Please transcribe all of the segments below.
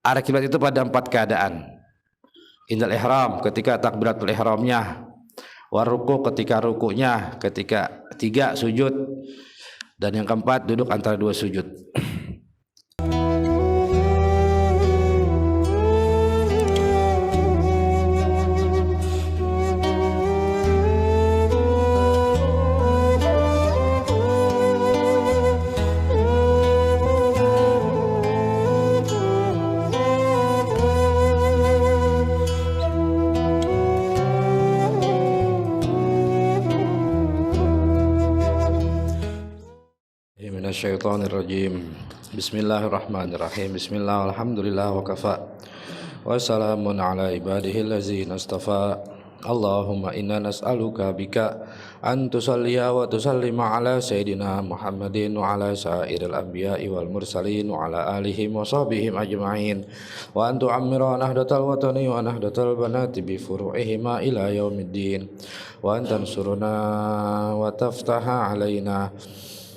arah kiblat itu pada 4 keadaan. Indal ihram, ketika takbiratul ihramnya, waruku, ketika rukunya, ketika 3 sujud, dan yang keempat duduk antara 2 sujud. Minasyaitonirrajim. Bismillahirrahmanirrahim. Bismillah, alhamdulillah wa kafa. Wassalamun ala ibadihil ladzina istafa. Allahumma inna nas'aluka bika an tusalliya wa tusallima ala sayyidina Muhammadin wa ala sairil anbiya'i wal mursalin wa ala alihim wa sahbihim ajma'in wa an tu'ammira nahdatal watani wa nahdatal banati bi furu'ihima ila yaumiddin wa an tansuruna wa taftaha alaina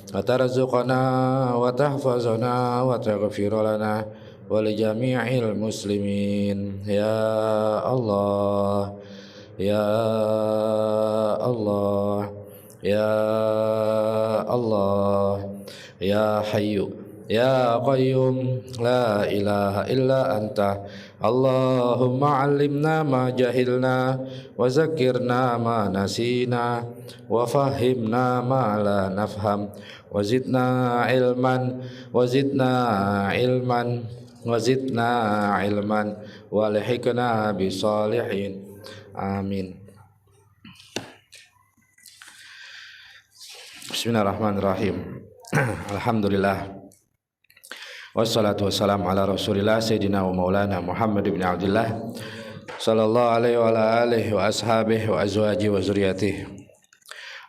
wa tarzuqana wa tahfazana wa taghfir lana wa li jami'il muslimin ya Allah ya Allah ya Allah ya Hayyu ya Qayyum la ilaha illa anta Allahumma 'allimna ma jahilna wa zakkirna ma nasina wa fahhimna ma la nafham wa zidna ilman wa zidna ilman wa zidna ilman wa lihikna bisalihin amin. Bismillahirrahmanirrahim. Alhamdulillah wassalatu wassalamu ala rasulillah sayyidina wa maulana Muhammad ibn Abdullah sallallahu alaihi wa ala alihi wa ashabihi wa azwajihi wa zuriyatihi.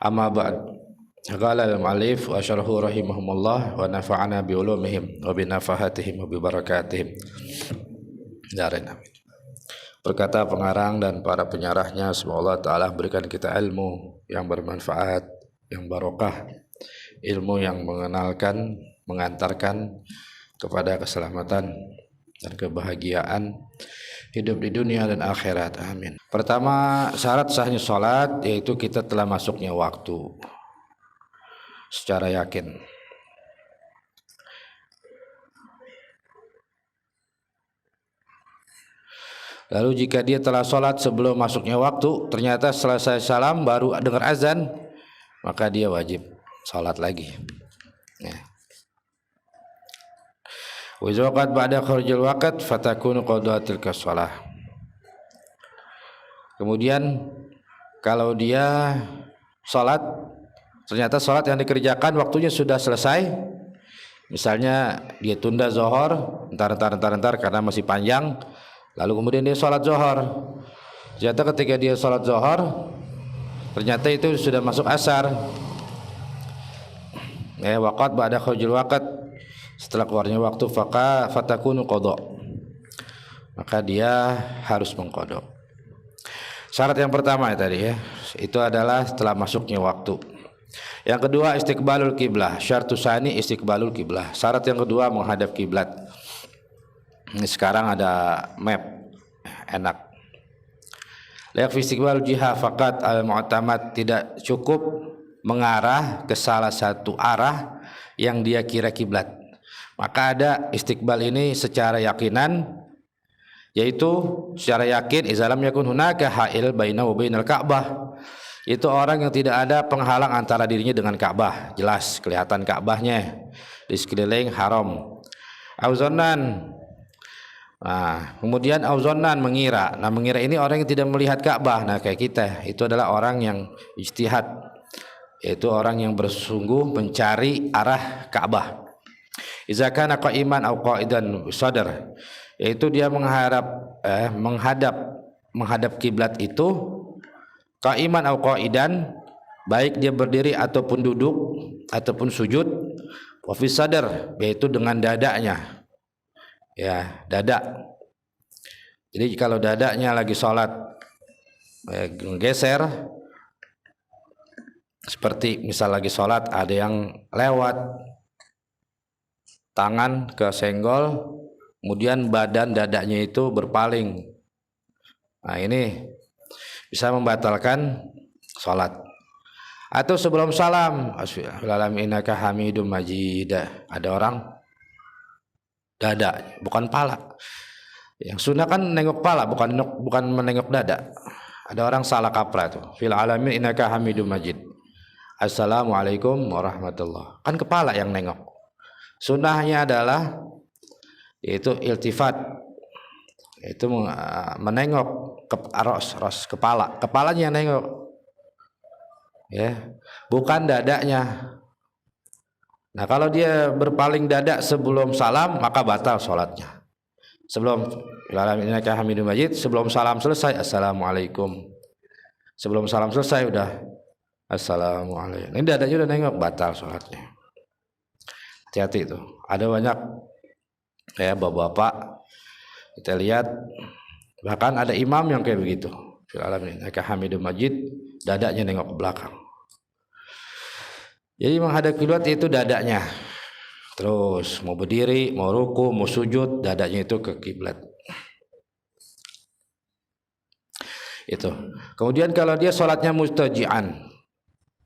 Amma ba'd. Qala al-mu'allif wa syarahu rahimahumullah wa nafa'ana bi ulumihim wa bi nafahatihim wa bi barakatihim. Darin amin. Berkata pengarang dan para penyarahnya, semoga Allah Ta'ala berikan kita ilmu yang bermanfaat, yang barokah, ilmu yang mengenalkan, mengantarkan kepada keselamatan dan kebahagiaan hidup di dunia dan akhirat. Amin. Pertama, syarat sahnya sholat yaitu kita telah masuknya waktu secara yakin. Lalu jika dia telah sholat sebelum masuknya waktu, ternyata selesai salam baru dengar azan, maka dia wajib sholat lagi. Wa idza waqat ba'da kharujil waqt fatakunu qada'atil shalah. Kemudian kalau dia sholat, ternyata sholat yang dikerjakan waktunya sudah selesai, misalnya dia tunda zuhur entar karena masih panjang, lalu kemudian dia sholat zuhur. Ternyata ketika dia sholat zuhur, ternyata itu sudah masuk asar. Waqat ba'da khurujil waqt, setelah keluarnya waktu fatakunu qada, maka dia harus mengqada. Syarat yang pertama tadi itu adalah setelah masuknya waktu. Yang kedua istiqbalul kiblah, syartu tsani istiqbalul kiblah. Syarat yang kedua menghadap kiblat. Ini sekarang ada map, enak. La yakfi istiqbalul jihah faqat al-mu'tamad, tidak cukup mengarah ke salah satu arah yang dia kira kiblat. Maka ada istiqbal ini secara yakinan, yaitu secara yakin izalam yakun hunaka ha'il baina wa bainal Ka'bah. Itu orang yang tidak ada penghalang antara dirinya dengan Ka'bah, jelas kelihatan Ka'bahnya di sekeliling haram. Auzonan. Nah, kemudian auzonan mengira. Nah, mengira ini orang yang tidak melihat Ka'bah. Nah, kayak kita, itu adalah orang yang ijtihad, yaitu orang yang bersungguh mencari arah Ka'bah. Idza kana qa'iman aw qa'idan sadar, yaitu dia menghadap kiblat itu qa'iman aw qa'idan, baik dia berdiri ataupun duduk ataupun sujud, wa fi sadar, yaitu dengan dadanya. Ya, dada. Jadi kalau dadanya lagi sholat geser, seperti misal lagi sholat ada yang lewat, tangan ke senggol, kemudian badan dadanya itu berpaling. Nah ini bisa membatalkan sholat. Atau sebelum salam, Assalamualaikum innaka hamidum majid. Ada orang dada, bukan pala. Yang sunnah kan nengok pala, bukan menengok dada. Ada orang salah kaprah tuh. Fil alamin innaka hamidum majid. Assalamualaikum warahmatullah. Kan kepala yang nengok. Sunnahnya adalah yaitu iltifat, itu menengok ke ros kepala, kepalanya yang nengok, ya, bukan dadanya. Nah kalau dia berpaling dada sebelum salam maka batal sholatnya. Sebelum Hamidum Majid, sebelum salam selesai assalamualaikum, sebelum salam selesai udah assalamualaikum, ini dadanya udah nengok, batal sholatnya. Hati-hati itu, ada banyak ya bapak-bapak kita lihat, bahkan ada imam yang kayak begitu. Fil alamin innaka hamidum majid, dadanya nengok ke belakang. Jadi menghadap kiblat itu dadanya. Terus mau berdiri, mau ruku, mau sujud, dadanya itu ke kiblat. Itu. Kemudian kalau dia sholatnya mustaji'an,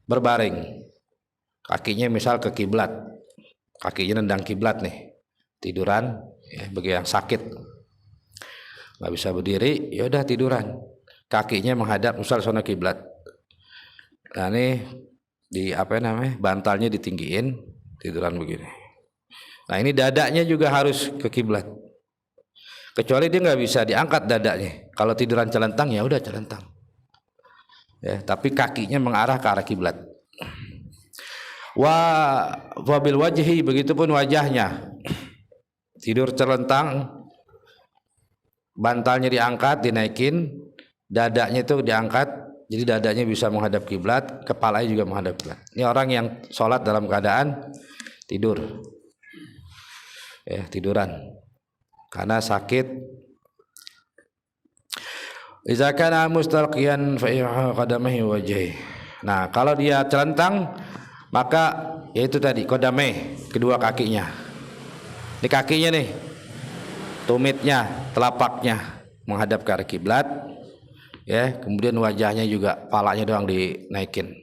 berbaring, kakinya misal ke kiblat, kakinya nendang kiblat nih, tiduran, ya, bagi yang sakit nggak bisa berdiri, ya udah tiduran, kakinya menghadap misal sono kiblat. Nah ini di apa namanya, bantalnya ditinggiin, tiduran begini. Nah ini dadanya juga harus ke kiblat, kecuali dia nggak bisa diangkat dadanya. Kalau tiduran celentang ya udah celentang, ya, tapi kakinya mengarah ke arah kiblat. Wabil wajhi, begitupun wajahnya, tidur celentang, bantalnya diangkat, dinaikin, dadanya itu diangkat, jadi dadanya bisa menghadap kiblat, kepalanya juga menghadap kiblat. Ini orang yang sholat dalam keadaan tidur, ya, tiduran karena sakit. Idza kana mustalqiyan fa qadamihi wajhi. Nah, kalau dia celentang maka yaitu tadi qadameh, kedua kakinya. Ini kakinya nih, tumitnya, telapaknya menghadap ke arah kiblat, ya, kemudian wajahnya juga, palanya doang dinaikin,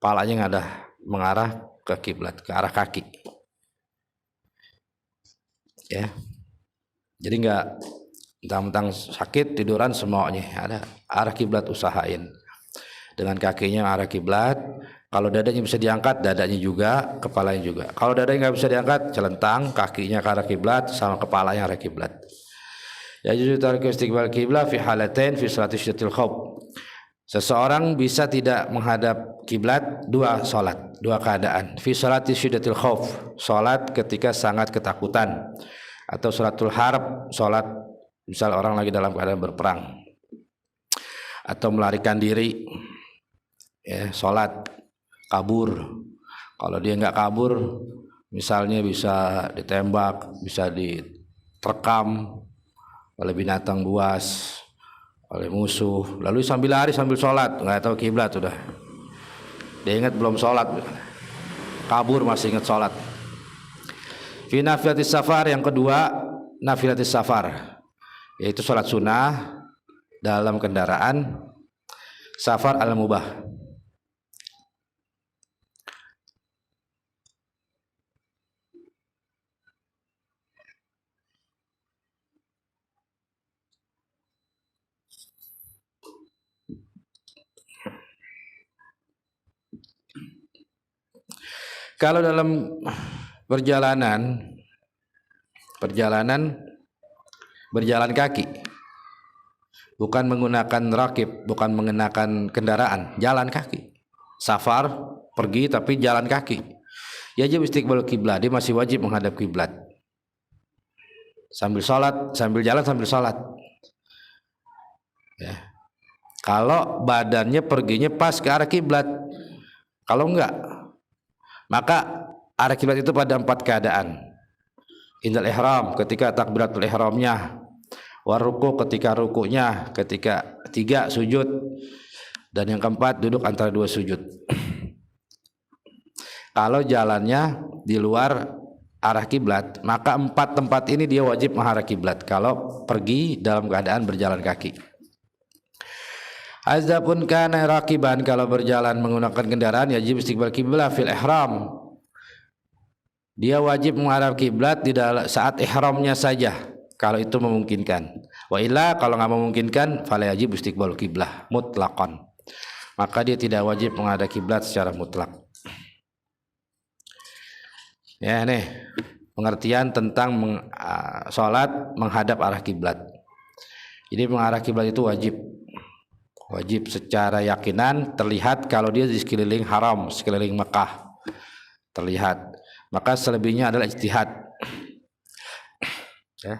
palanya nggak ada mengarah ke kiblat, ke arah kaki, ya. Jadi nggak mentang-mentang sakit tiduran semuanya, ada arah kiblat, usahain dengan kakinya arah kiblat. Kalau dadanya bisa diangkat, dadanya juga, kepalanya juga. Kalau dadanya nggak bisa diangkat, celentang, kakinya ke arah kiblat sama kepalanya arah kiblat. Ya juzu tarku istiqbal kiblat fi halatain fi salati syiddatil khauf. Seseorang bisa tidak menghadap kiblat dua salat, dua keadaan. Fi salati syiddatil khauf, salat ketika sangat ketakutan, atau salatul harb, salat misal orang lagi dalam keadaan berperang atau melarikan diri, ya, salat kabur. Kalau dia nggak kabur, misalnya bisa ditembak, bisa diterkam oleh binatang buas, oleh musuh, lalu sambil lari sambil sholat, nggak tahu kiblat, udah dia ingat belum sholat, kabur masih ingat sholat. Fi nafilatis safar, yang kedua nafilatis safar, yaitu sholat sunnah dalam kendaraan safar al-mubah. Kalau dalam perjalanan berjalan kaki, bukan menggunakan rakib, bukan menggunakan kendaraan, jalan kaki, safar, pergi tapi jalan kaki, ya wajib istiqbal kiblat, dia masih wajib menghadap kiblat sambil sholat, sambil jalan sambil sholat, ya. Kalau badannya perginya pas ke arah kiblat, kalau enggak maka arah kiblat itu pada 4 keadaan. Indal ihram, ketika takbiratul ihramnya, waruku, ketika rukunya, ketika 3 sujud, dan yang keempat duduk antara 2 sujud. Kalau jalannya di luar arah kiblat, maka 4 tempat ini dia wajib menghadap kiblat kalau pergi dalam keadaan berjalan kaki. Azapun kana rakiban, kalau berjalan menggunakan kendaraan wajib istiqbal kiblat fil ihram. Dia wajib menghadap kiblat di saat ihramnya saja kalau itu memungkinkan. Wa illa, kalau enggak memungkinkan fala yajib istiqbal kiblah mutlaqan. Maka dia tidak wajib menghadap kiblat secara mutlak. Ya, nih pengertian tentang salat menghadap arah kiblat. Jadi mengarah kiblat itu wajib secara yakinan, terlihat kalau dia di sekeliling haram, sekeliling Mekah terlihat. Maka selebihnya adalah ijtihad. Ya.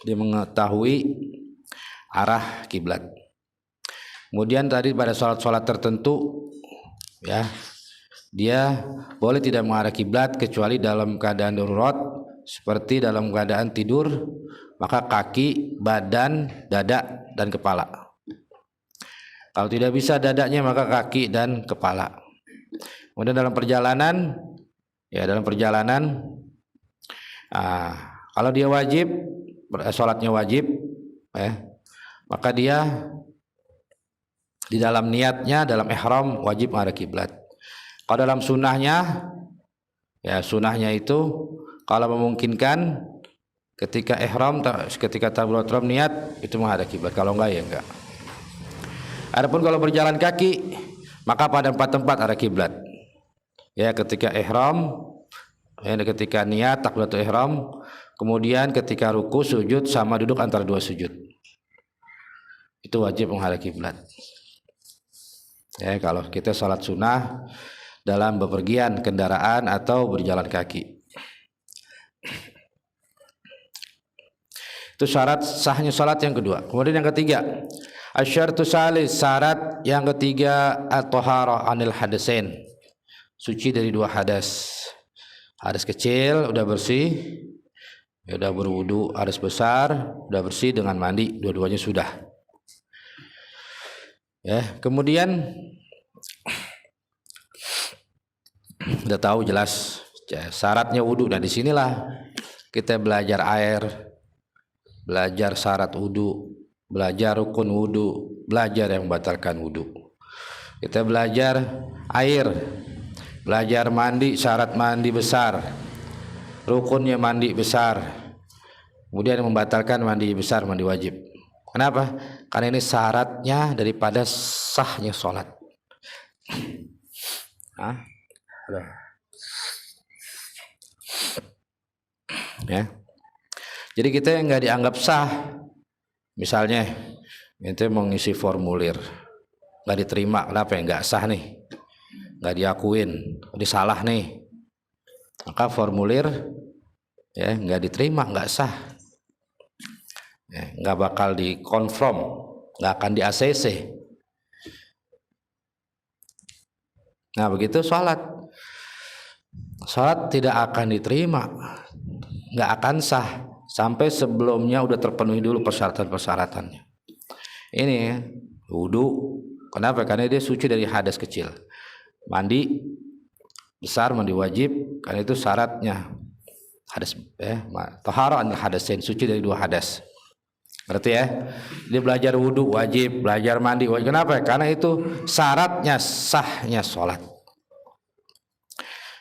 Dia mengetahui arah kiblat. Kemudian tadi pada sholat tertentu, ya, dia boleh tidak mengarah kiblat kecuali dalam keadaan darurat, seperti dalam keadaan tidur, maka kaki, badan, dada, dan kepala. Kalau tidak bisa dadanya, maka kaki dan kepala. Kemudian dalam perjalanan, kalau dia wajib, sholatnya wajib, maka dia di dalam niatnya, dalam ihram wajib menghadap kiblat. Kalau dalam sunnahnya, sunnahnya itu kalau memungkinkan ketika ihram, ketika takbiratul ihram niat itu menghadap kiblat. Kalau enggak ya enggak. Adapun kalau berjalan kaki, maka pada 4 tempat arah kiblat. Ya, ketika ihram, ketika niat takbiratul ihram, kemudian ketika ruku, sujud, sama duduk antara 2 sujud. Itu wajib menghadap kiblat. Ya, kalau kita salat sunnah dalam bepergian kendaraan atau berjalan kaki. Itu syarat sahnya salat yang kedua. Kemudian yang ketiga, asyartu salis, syarat yang ketiga at-taharah anil hadasain. Suci dari 2 hadas. Hadas kecil udah bersih, udah berwudu. Hadas besar udah bersih dengan mandi, dua-duanya sudah. Ya, kemudian udah tahu jelas syaratnya wudu. Nah, disinilah kita belajar air, belajar syarat wudu, belajar rukun wudu, belajar yang membatalkan wudu. Kita belajar air, belajar mandi, syarat mandi besar, rukunnya mandi besar, kemudian yang membatalkan mandi besar, mandi wajib. Kenapa? Karena ini syaratnya daripada sahnya sholat. Ya. Jadi kita yang nggak dianggap sah, misalnya itu mengisi formulir nggak diterima, kenapa ya? Nggak sah nih, nggak diakuin, disalah nih, maka formulir ya nggak diterima, nggak sah, ya, nggak bakal dikonfirm, nggak akan di ACC. Nah begitu sholat tidak akan diterima, nggak akan sah sampai sebelumnya udah terpenuhi dulu persyaratan-persyaratannya. Ini ya, wudu, kenapa? Karena dia suci dari hadas kecil. Mandi besar, mandi wajib, karena itu syaratnya hadas, taharah anil hadasain, suci dari 2 hadas. Berarti ya, dia belajar wudu wajib, belajar mandi wajib. Kenapa? Karena itu syaratnya sahnya sholat.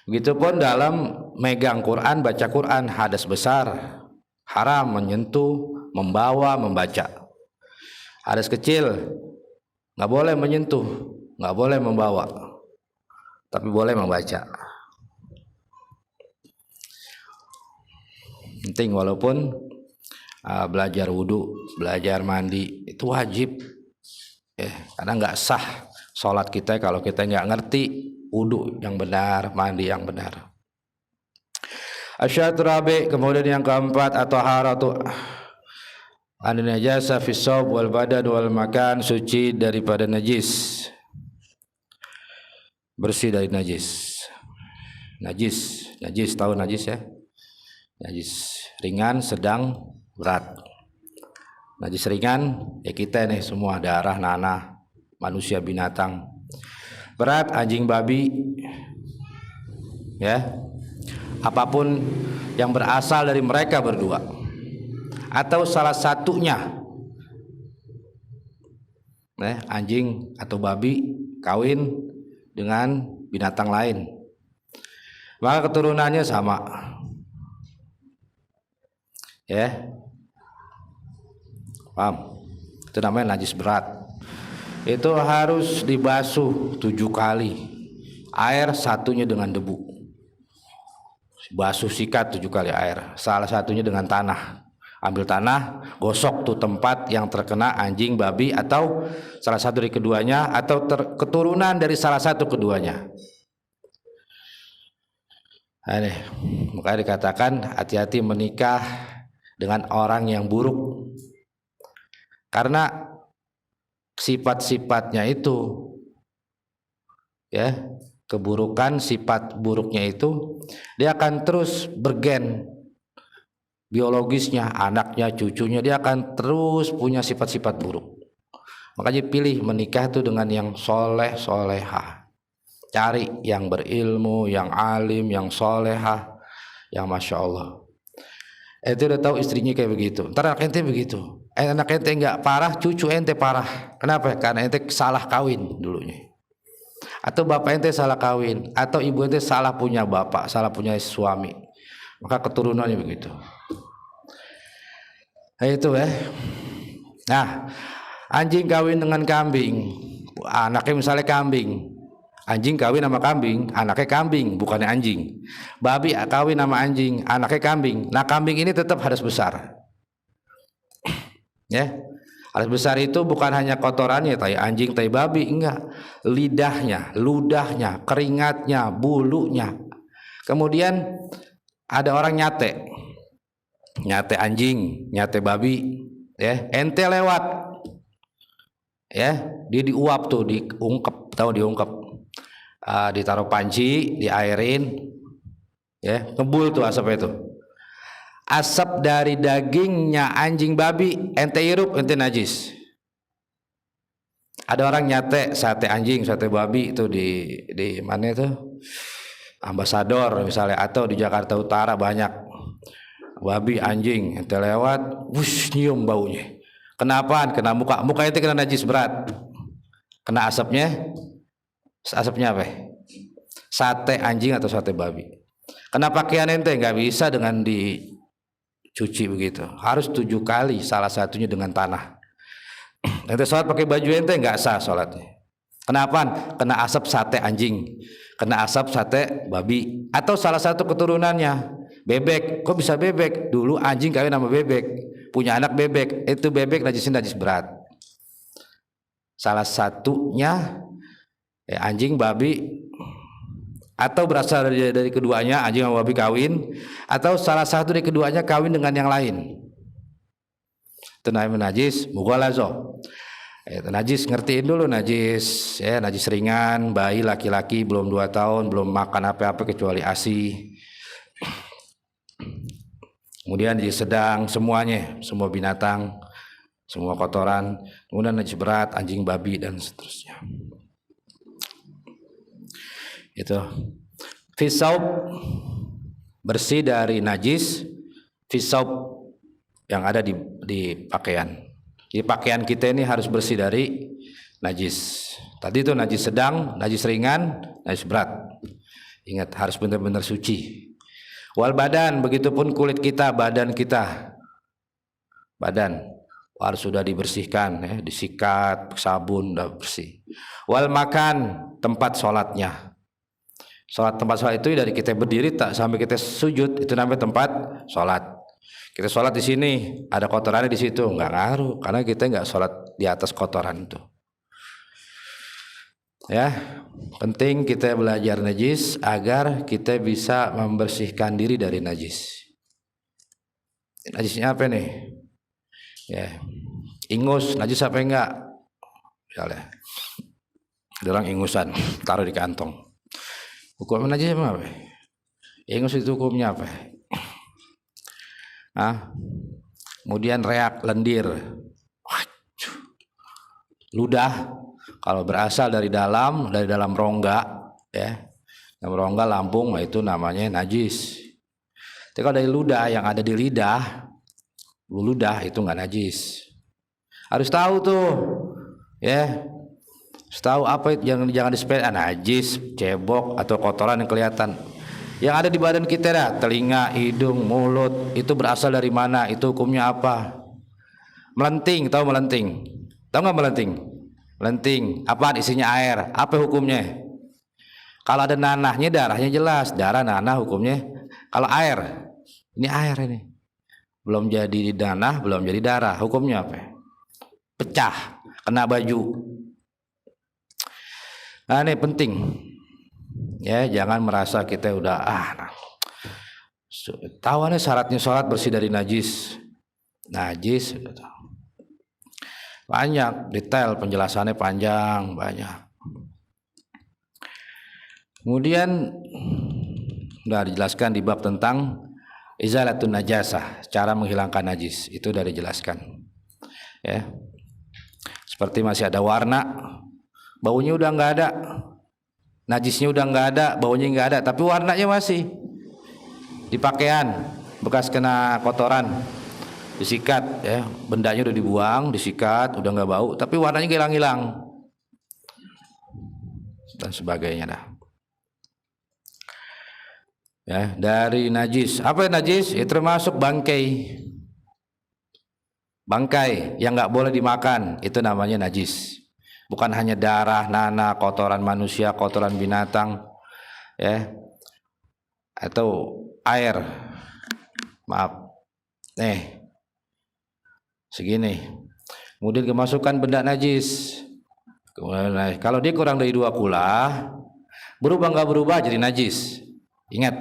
Begitupun dalam megang Quran, baca Quran, hadas besar, haram menyentuh, membawa, membaca. Hadas kecil nggak boleh menyentuh, nggak boleh membawa, tapi boleh membaca. Penting, walaupun belajar wudu, belajar mandi itu wajib, karena nggak sah sholat kita kalau kita nggak ngerti wudu yang benar, mandi yang benar. Asyhadu rabi, kemudian yang keempat atau haratu an najasa fi shaub wal badan wal makan, suci daripada najis, bersih dari najis. Najis tahu najis ya? Najis ringan, sedang, berat. Najis ringan ya kita nih semua, darah, nanah, manusia, binatang. Berat anjing, babi, ya. apapun yang berasal dari mereka berdua atau salah satunya, anjing atau babi kawin dengan binatang lain, maka keturunannya sama, ya, paham? Itu namanya najis berat. Itu harus dibasuh 7 kali, air satunya dengan debu. Basuh sikat 7 kali air, salah satunya dengan tanah. Ambil tanah, gosok tuh tempat yang terkena anjing, babi, atau salah satu dari keduanya, atau keturunan dari salah satu keduanya. Ini makanya dikatakan hati-hati menikah dengan orang yang buruk, karena sifat-sifatnya itu, ya, keburukan, sifat buruknya itu dia akan terus bergen biologisnya, anaknya, cucunya, dia akan terus punya sifat-sifat buruk. Makanya pilih menikah itu dengan yang soleh solehah, cari yang berilmu, yang alim, yang solehah, yang masya Allah. Itu udah tahu istrinya kayak begitu, ntar anak ente begitu, anak ente nggak parah, cucu ente parah. Kenapa? Karena ente salah kawin dulunya, atau bapak ente salah kawin, atau ibu ente salah punya bapak, salah punya suami, maka keturunannya begitu. Nah itu ya. Nah, anjing kawin dengan kambing, anaknya misalnya kambing, anjing kawin sama kambing, anaknya kambing, bukannya anjing. Babi kawin sama anjing, anaknya kambing. Nah kambing ini tetap harus besar, ya. Harus besar itu bukan hanya kotorannya, tai anjing, tai babi, enggak. Lidahnya, ludahnya, keringatnya, bulunya. Kemudian ada orang nyate anjing, nyate babi, ya, ente lewat, ya, dia diuap tuh, diungkep, tahu diungkep, ditaruh panci, diairin, ya, ngebul tuh asap itu. Asap dari dagingnya anjing babi ente hirup, ente najis. Ada orang nyate sate anjing, sate babi itu di mana itu, Ambasador misalnya, atau di Jakarta Utara banyak babi anjing ente lewat, wush, nyium baunya. Kenapa? Kena muka ente kena najis berat, kena asapnya apa? Sate anjing atau sate babi. Kena pakaian ente nggak bisa dengan dicuci begitu, harus 7 kali, salah satunya dengan tanah. Ente sholat pakai baju ente nggak sah sholatnya. Kenapa? Kena asap sate anjing, kena asap sate babi, atau salah satu keturunannya. Bebek, kok bisa bebek? Dulu anjing kawin sama bebek, punya anak bebek, itu bebek najisnya najis berat. Salah satunya, ya, anjing, babi, atau berasal dari keduanya, anjing sama babi kawin, atau salah satu dari keduanya kawin dengan yang lain. Itu namanya najis mughalazo. Najis, ngertiin dulu najis, ya, najis ringan, bayi laki-laki belum 2 tahun, belum makan apa-apa kecuali ASI. Kemudian najis sedang, semuanya, semua binatang, semua kotoran. Kemudian najis berat, anjing, babi, dan seterusnya. Itu fisaub, bersih dari najis, fisaub yang ada di pakaian. Di pakaian kita ini harus bersih dari najis. Tadi itu najis sedang, najis ringan, najis berat. Ingat, harus benar-benar suci. Wal badan, begitupun kulit kita, badan kita, badan harus sudah dibersihkan, ya, disikat, sabun, udah bersih. Wal makan, tempat sholatnya. Tempat sholat itu dari kita berdiri tak sampai kita sujud, itu namanya tempat sholat. Kita sholat di sini, ada kotorannya di situ, nggak ngaruh, karena kita nggak sholat di atas kotoran itu. Ya, penting kita belajar najis agar kita bisa membersihkan diri dari najis. Najisnya apa nih? Ya, ingus, najis apa enggak? Misalnya, ada orang ingusan, taruh di kantong. Hukum najis apa? Ingus itu hukumnya apa? Kemudian reak, lendir, ludah. Kalau berasal dari dalam rongga, ya, dalam rongga lambung, itu namanya najis. Tapi kalau dari ludah yang ada di lidah, ludah itu nggak najis. Harus tahu tuh, ya. Harus tahu apa itu, jangan disepelekan najis, cebok atau kotoran yang kelihatan. Yang ada di badan kita dah, telinga, hidung, mulut, itu berasal dari mana? Itu hukumnya apa? Melenting, tahu melenting? Tahu nggak melenting? Melenting, apa isinya air? Apa hukumnya? Kalau ada nanahnya, darahnya jelas, darah nanah hukumnya. Kalau air, ini air ini, belum jadi nanah, belum jadi darah, hukumnya apa? Pecah, kena baju. Nah ini penting, ya jangan merasa kita udah tahu nih syaratnya sholat bersih dari najis, banyak detail penjelasannya panjang banyak. Kemudian sudah dijelaskan di bab tentang izalatun najasah, cara menghilangkan najis, itu sudah dijelaskan, ya. Seperti masih ada warna, baunya udah nggak ada, najisnya udah nggak ada, baunya nggak ada, tapi warnanya masih di pakaian, bekas kena kotoran, disikat, ya, bendanya udah dibuang, disikat, udah nggak bau, tapi warnanya hilang-hilang dan sebagainya dah. Ya, dari najis. Apa najis? Itu termasuk bangkai. Bangkai yang nggak boleh dimakan, itu namanya najis. Bukan hanya darah, nanah, kotoran manusia, kotoran binatang, ya, atau air. Maaf, segini. Kemudian kemasukan benda najis. Kemudian, kalau dia kurang dari 2 kula, berubah nggak berubah jadi najis. Ingat,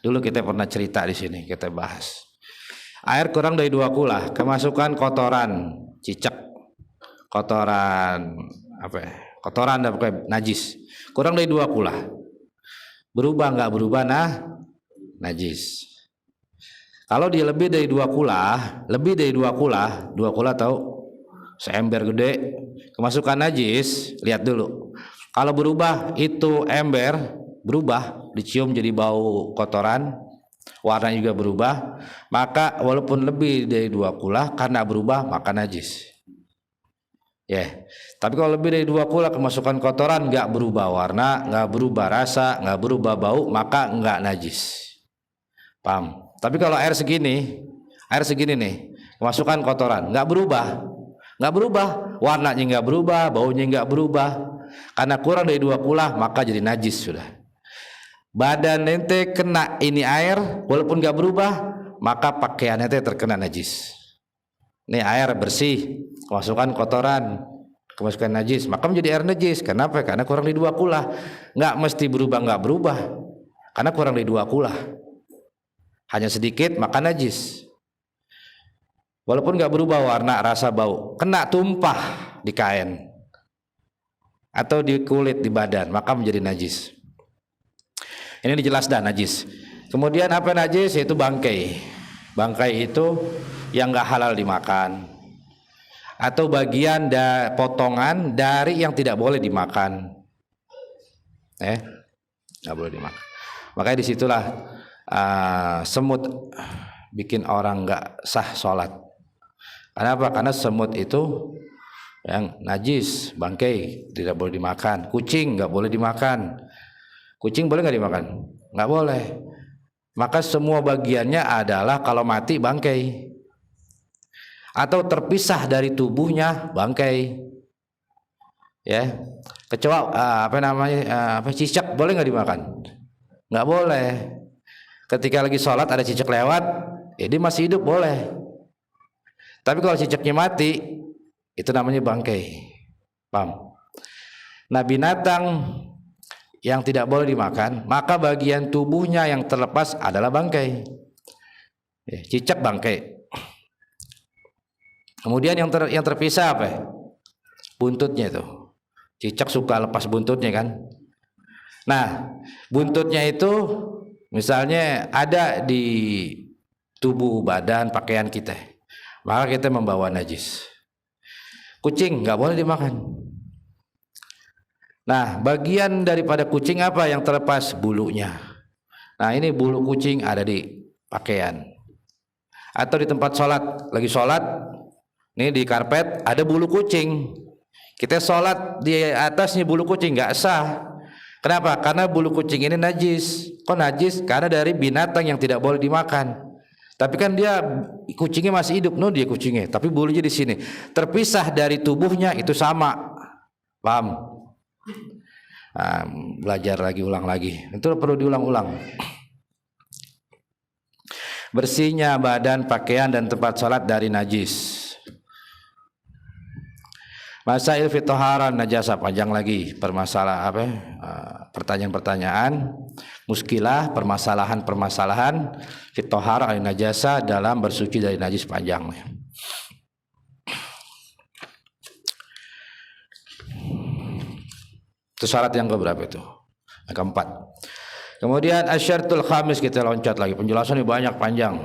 dulu kita pernah cerita di sini, kita bahas. Air kurang dari 2 kula, kemasukan kotoran, cicak, kotoran apa ya? Kotoran dan najis. Kurang dari 2 kula. Berubah nggak berubah najis. Kalau dia lebih dari 2 kula, 2 kula tahu? Seember gede, kemasukan najis, lihat dulu. Kalau berubah itu ember, berubah, dicium jadi bau kotoran, warna juga berubah, maka walaupun lebih dari 2 kula, karena berubah maka najis. Ya, tapi kalau lebih dari 2 kula kemasukan kotoran, nggak berubah warna, nggak berubah rasa, nggak berubah bau, maka nggak najis. Paham? Tapi kalau air segini nih, kemasukan kotoran, nggak berubah, warnanya nggak berubah, baunya nggak berubah, karena kurang dari 2 kula maka jadi najis sudah. Badan ente kena ini air, walaupun nggak berubah, maka pakaian ente terkena najis. Ini air bersih, kemasukan kotoran, kemasukan najis, maka menjadi air najis. Kenapa? Karena kurang dari 2 kula. Nggak mesti berubah, nggak berubah, karena kurang dari 2 kula. Hanya sedikit maka najis. Walaupun nggak berubah warna, rasa, bau, kena tumpah di kain atau di kulit, di badan, maka menjadi najis. Ini dijelaskan najis. Kemudian apa najis? Yaitu bangkai. Bangkai itu yang nggak halal dimakan, atau bagian potongan dari yang tidak boleh dimakan. Nggak boleh dimakan. Makanya disitulah semut bikin orang nggak sah sholat. Kenapa? Karena semut itu yang najis, bangkai, tidak boleh dimakan. Kucing nggak boleh dimakan. Kucing boleh nggak dimakan? Nggak boleh. Maka semua bagiannya adalah kalau mati bangkai, atau terpisah dari tubuhnya bangkai. Ya, kecoa cicak boleh nggak dimakan? Nggak boleh. Ketika lagi sholat ada cicak lewat, dia masih hidup boleh. Tapi kalau cicaknya mati, itu namanya bangkai. Paham? Nah, binatang yang tidak boleh dimakan, maka bagian tubuhnya yang terlepas adalah bangkai. Cicak bangkai. Kemudian yang terpisah apa? Buntutnya itu. Cicak suka lepas buntutnya kan. Nah, buntutnya itu misalnya ada di tubuh badan pakaian kita, maka kita membawa najis. Kucing nggak boleh dimakan. Nah, bagian daripada kucing apa yang terlepas? Bulunya. Nah, ini bulu kucing ada di pakaian. Atau di tempat sholat, lagi sholat, nih di karpet ada bulu kucing. Kita sholat di atasnya bulu kucing, nggak sah. Kenapa? Karena bulu kucing ini najis. Kok najis? Karena dari binatang yang tidak boleh dimakan. Tapi kan dia kucingnya masih hidup, dia kucingnya. Tapi bulunya di sini, terpisah dari tubuhnya itu sama. Paham? Nah, belajar lagi, ulang lagi. Itu perlu diulang-ulang. Bersihnya badan, pakaian dan tempat salat dari najis. Masail fi taharah najasa, panjang lagi permasalahan pertanyaan-pertanyaan muskilah, permasalahan-permasalahan fi taharah najasa dalam bersuci dari najis, panjang. Itu syarat yang keberapa itu? Yang keempat. Kemudian asyartul khamis, kita loncat lagi, penjelasannya banyak panjang.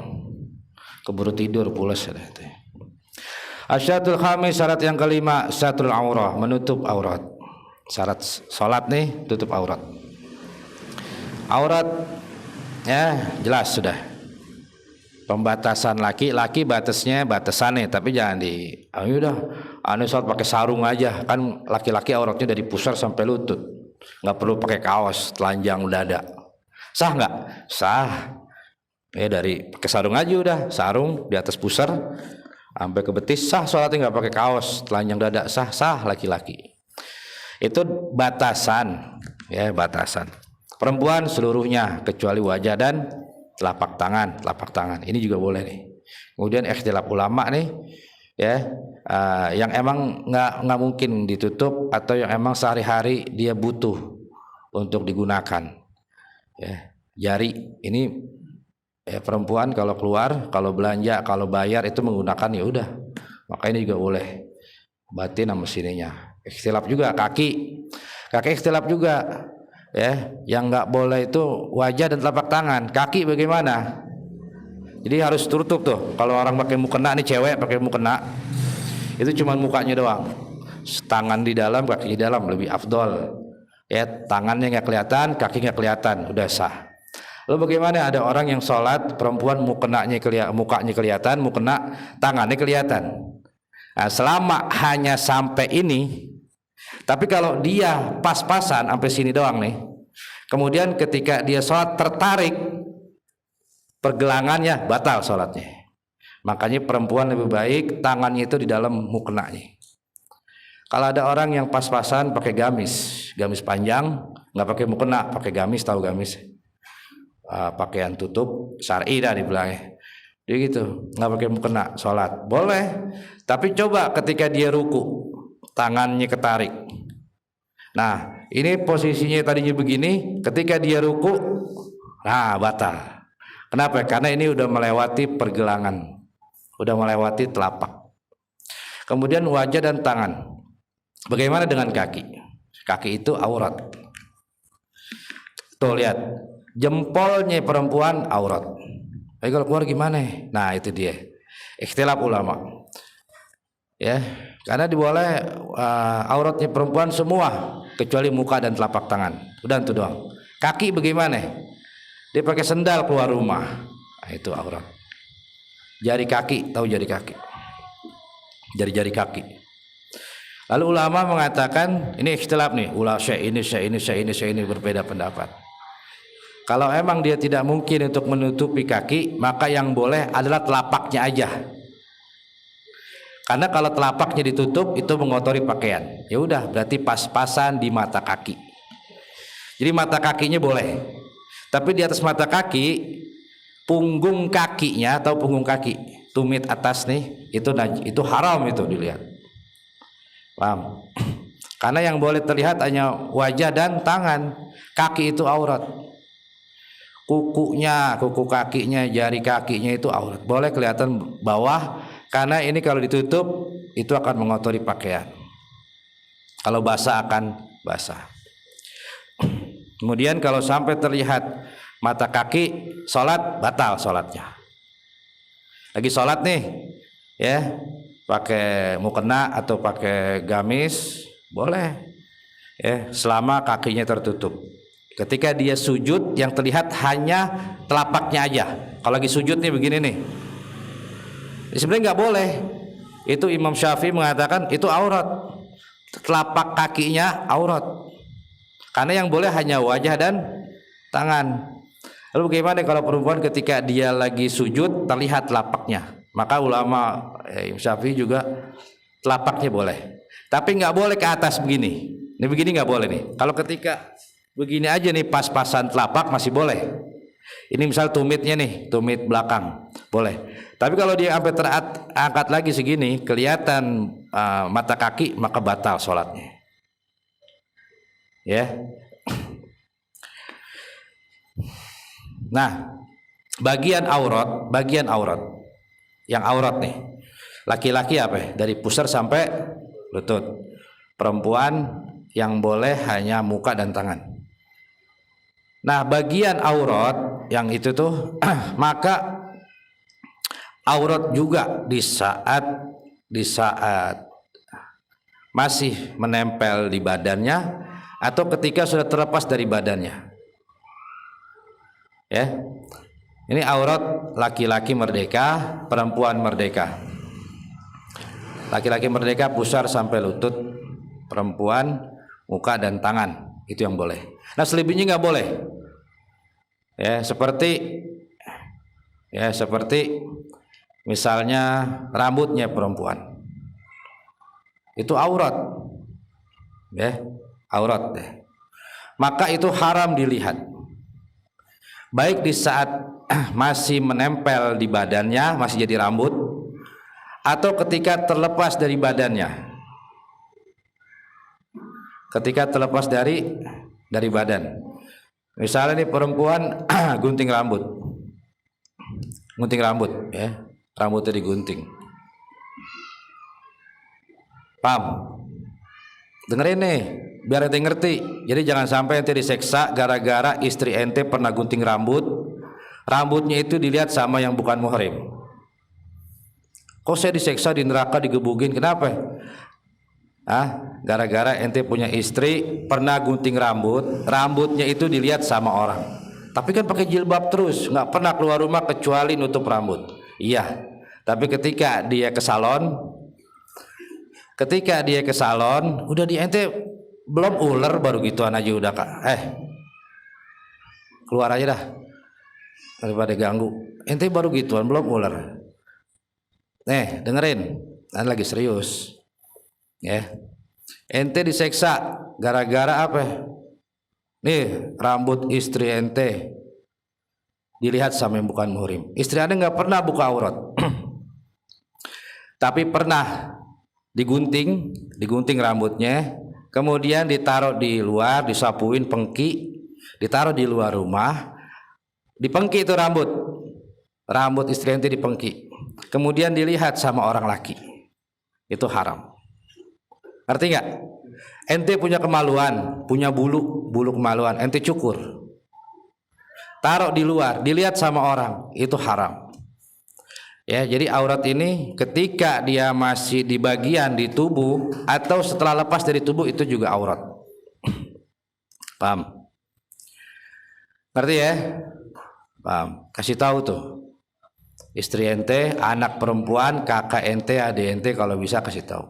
Keburu tidur pulas ada itu. Asyartul khamis, syarat yang kelima, satrul aurah, menutup aurat. Syarat salat nih, tutup aurat. Aurat ya jelas sudah. Pembatasan laki-laki batasnya batasannya, tapi jangan udah salat pakai sarung aja. Kan laki-laki auratnya dari pusar sampai lutut. Enggak perlu pakai kaos, telanjang dada. Sah nggak? Sah. Ya dari pakai sarung aja udah, sarung di atas pusar sampai ke betis, sah sholatnya, nggak pakai kaos, telanjang dada, sah laki-laki. Itu batasan, ya batasan. Perempuan seluruhnya kecuali wajah dan telapak tangan. Ini juga boleh nih. Kemudian ikhtilaf ulama nih, ya yang emang nggak mungkin ditutup atau yang emang sehari-hari dia butuh untuk digunakan. Ya, jari ini perempuan kalau keluar, kalau belanja, kalau bayar itu menggunakan ya udah. Maka ini juga boleh. Batin sama sininya. Ikhtilaf juga kaki ikhtilaf juga. Ya, yang nggak boleh itu wajah dan telapak tangan. Kaki bagaimana? Jadi harus tutup tuh. Kalau orang pakai mukena nih, cewek pakai mukena, itu cuma mukanya doang. Tangan di dalam, kaki di dalam lebih afdol. Ya, tangannya nggak kelihatan, kaki nggak kelihatan, udah sah. Lalu bagaimana ada orang yang sholat perempuan mukanya kelihatan, mukena tangannya kelihatan. Nah, selama hanya sampai ini, tapi kalau dia pas-pasan sampai sini doang nih, kemudian ketika dia sholat tertarik pergelangannya, batal sholatnya. Makanya perempuan lebih baik tangannya itu di dalam mukenanya. Kalau ada orang yang pas-pasan pakai gamis panjang, nggak pakai mukena, pakai gamis, tahu gamis? Pakaian tutup syar'i dah dibilangnya. Dia gitu, nggak pakai mukena, sholat boleh. Tapi coba ketika dia ruku, tangannya ketarik. Nah, ini posisinya tadinya begini, ketika dia ruku, nah batal. Kenapa? Karena ini udah melewati pergelangan, udah melewati telapak. Kemudian wajah dan tangan. Bagaimana dengan kaki? Kaki itu aurat. Tuh lihat, jempolnya perempuan aurat. Tapi kalau keluar gimana? Nah itu dia. Ikhtilaf ulama. Ya, karena diboleh auratnya perempuan semua kecuali muka dan telapak tangan. Udah itu doang. Kaki bagaimana? Dia pakai sendal keluar rumah. Nah, itu aurat. Jari kaki, tahu jari kaki? Jari-jari kaki. Lalu ulama mengatakan ini ikhtilaf nih, ini berbeda pendapat. Kalau emang dia tidak mungkin untuk menutupi kaki, maka yang boleh adalah telapaknya aja. Karena kalau telapaknya ditutup itu mengotori pakaian. Ya udah, berarti pas-pasan di mata kaki. Jadi mata kakinya boleh. Tapi di atas mata kaki, punggung kakinya atau punggung kaki, tumit atas nih, itu haram itu dilihat. Paham? Karena yang boleh terlihat hanya wajah dan tangan. Kaki itu aurat. Kuku kakinya, jari kakinya itu aurat. Boleh kelihatan bawah, karena ini kalau ditutup itu akan mengotori pakaian. Kalau basah akan basah. Kemudian kalau sampai terlihat mata kaki, sholat batal sholatnya. Lagi sholat nih, ya pakai mukena atau pakai gamis boleh, ya selama kakinya tertutup. Ketika dia sujud yang terlihat hanya telapaknya aja. Kalau lagi sujud nih begini nih. Sebenarnya nggak boleh. Itu Imam Syafi'i mengatakan itu aurat. Telapak kakinya aurat. Karena yang boleh hanya wajah dan tangan. Lalu bagaimana kalau perempuan ketika dia lagi sujud terlihat telapaknya? Maka ulama Imam Syafi'i juga telapaknya boleh. Tapi nggak boleh ke atas begini. Ini begini nggak boleh nih. Kalau ketika begini aja nih pas-pasan telapak masih boleh. Ini misal tumitnya nih, tumit belakang, boleh. Tapi kalau dia sampai terangkat lagi segini, kelihatan mata kaki, maka batal sholatnya. Ya. Nah, bagian aurat, yang aurat nih, laki-laki apa? Dari pusar sampai lutut. Perempuan yang boleh hanya muka dan tangan. Nah, bagian aurat yang itu tuh maka aurat juga di saat masih menempel di badannya atau ketika sudah terlepas dari badannya. Ya. Ini aurat laki-laki merdeka, perempuan merdeka. Laki-laki merdeka pusar sampai lutut, perempuan muka dan tangan. Itu yang boleh. Nah, selebihnya nggak boleh. Ya, seperti misalnya rambutnya perempuan. Itu aurat. Ya, aurat deh. Maka itu haram dilihat. Baik di saat masih menempel di badannya, masih jadi rambut, atau ketika terlepas dari badannya. Ketika terlepas dari badan. Misalnya nih perempuan gunting rambut ya, rambutnya digunting. Paham? Dengerin nih, biar ente ngerti. Jadi jangan sampai ente diseksa gara-gara istri ente pernah gunting rambutnya itu dilihat sama yang bukan muhrim. Kok saya diseksa di neraka digebugin? Kenapa? Gara-gara ente punya istri pernah gunting rambutnya itu dilihat sama orang. Tapi kan pakai jilbab terus, nggak pernah keluar rumah kecuali nutup rambut. Iya. Tapi ketika dia ke salon, udah di ente belum ular baru gituan aja udah keluar aja dah daripada ganggu. Ente baru gituan belum ular. Dengerin, ini lagi serius. Ya, ente diseksa gara-gara apa? Nih rambut istri ente dilihat sama yang bukan muhrim. Istri anda nggak pernah buka aurat, tapi pernah digunting rambutnya, kemudian ditaruh di luar, disapuin pengki, ditaruh di luar rumah, dipengki itu rambut istri ente dipengki, kemudian dilihat sama orang laki, itu haram. Arti nggak? Ente punya kemaluan, punya bulu kemaluan, ente cukur, taruh di luar, dilihat sama orang, itu haram. Ya, jadi aurat ini ketika dia masih di bagian di tubuh atau setelah lepas dari tubuh itu juga aurat. Paham? Ngerti ya? Paham? Kasih tahu tuh. Istri ente, anak perempuan, kakak ente, adik ente kalau bisa kasih tahu.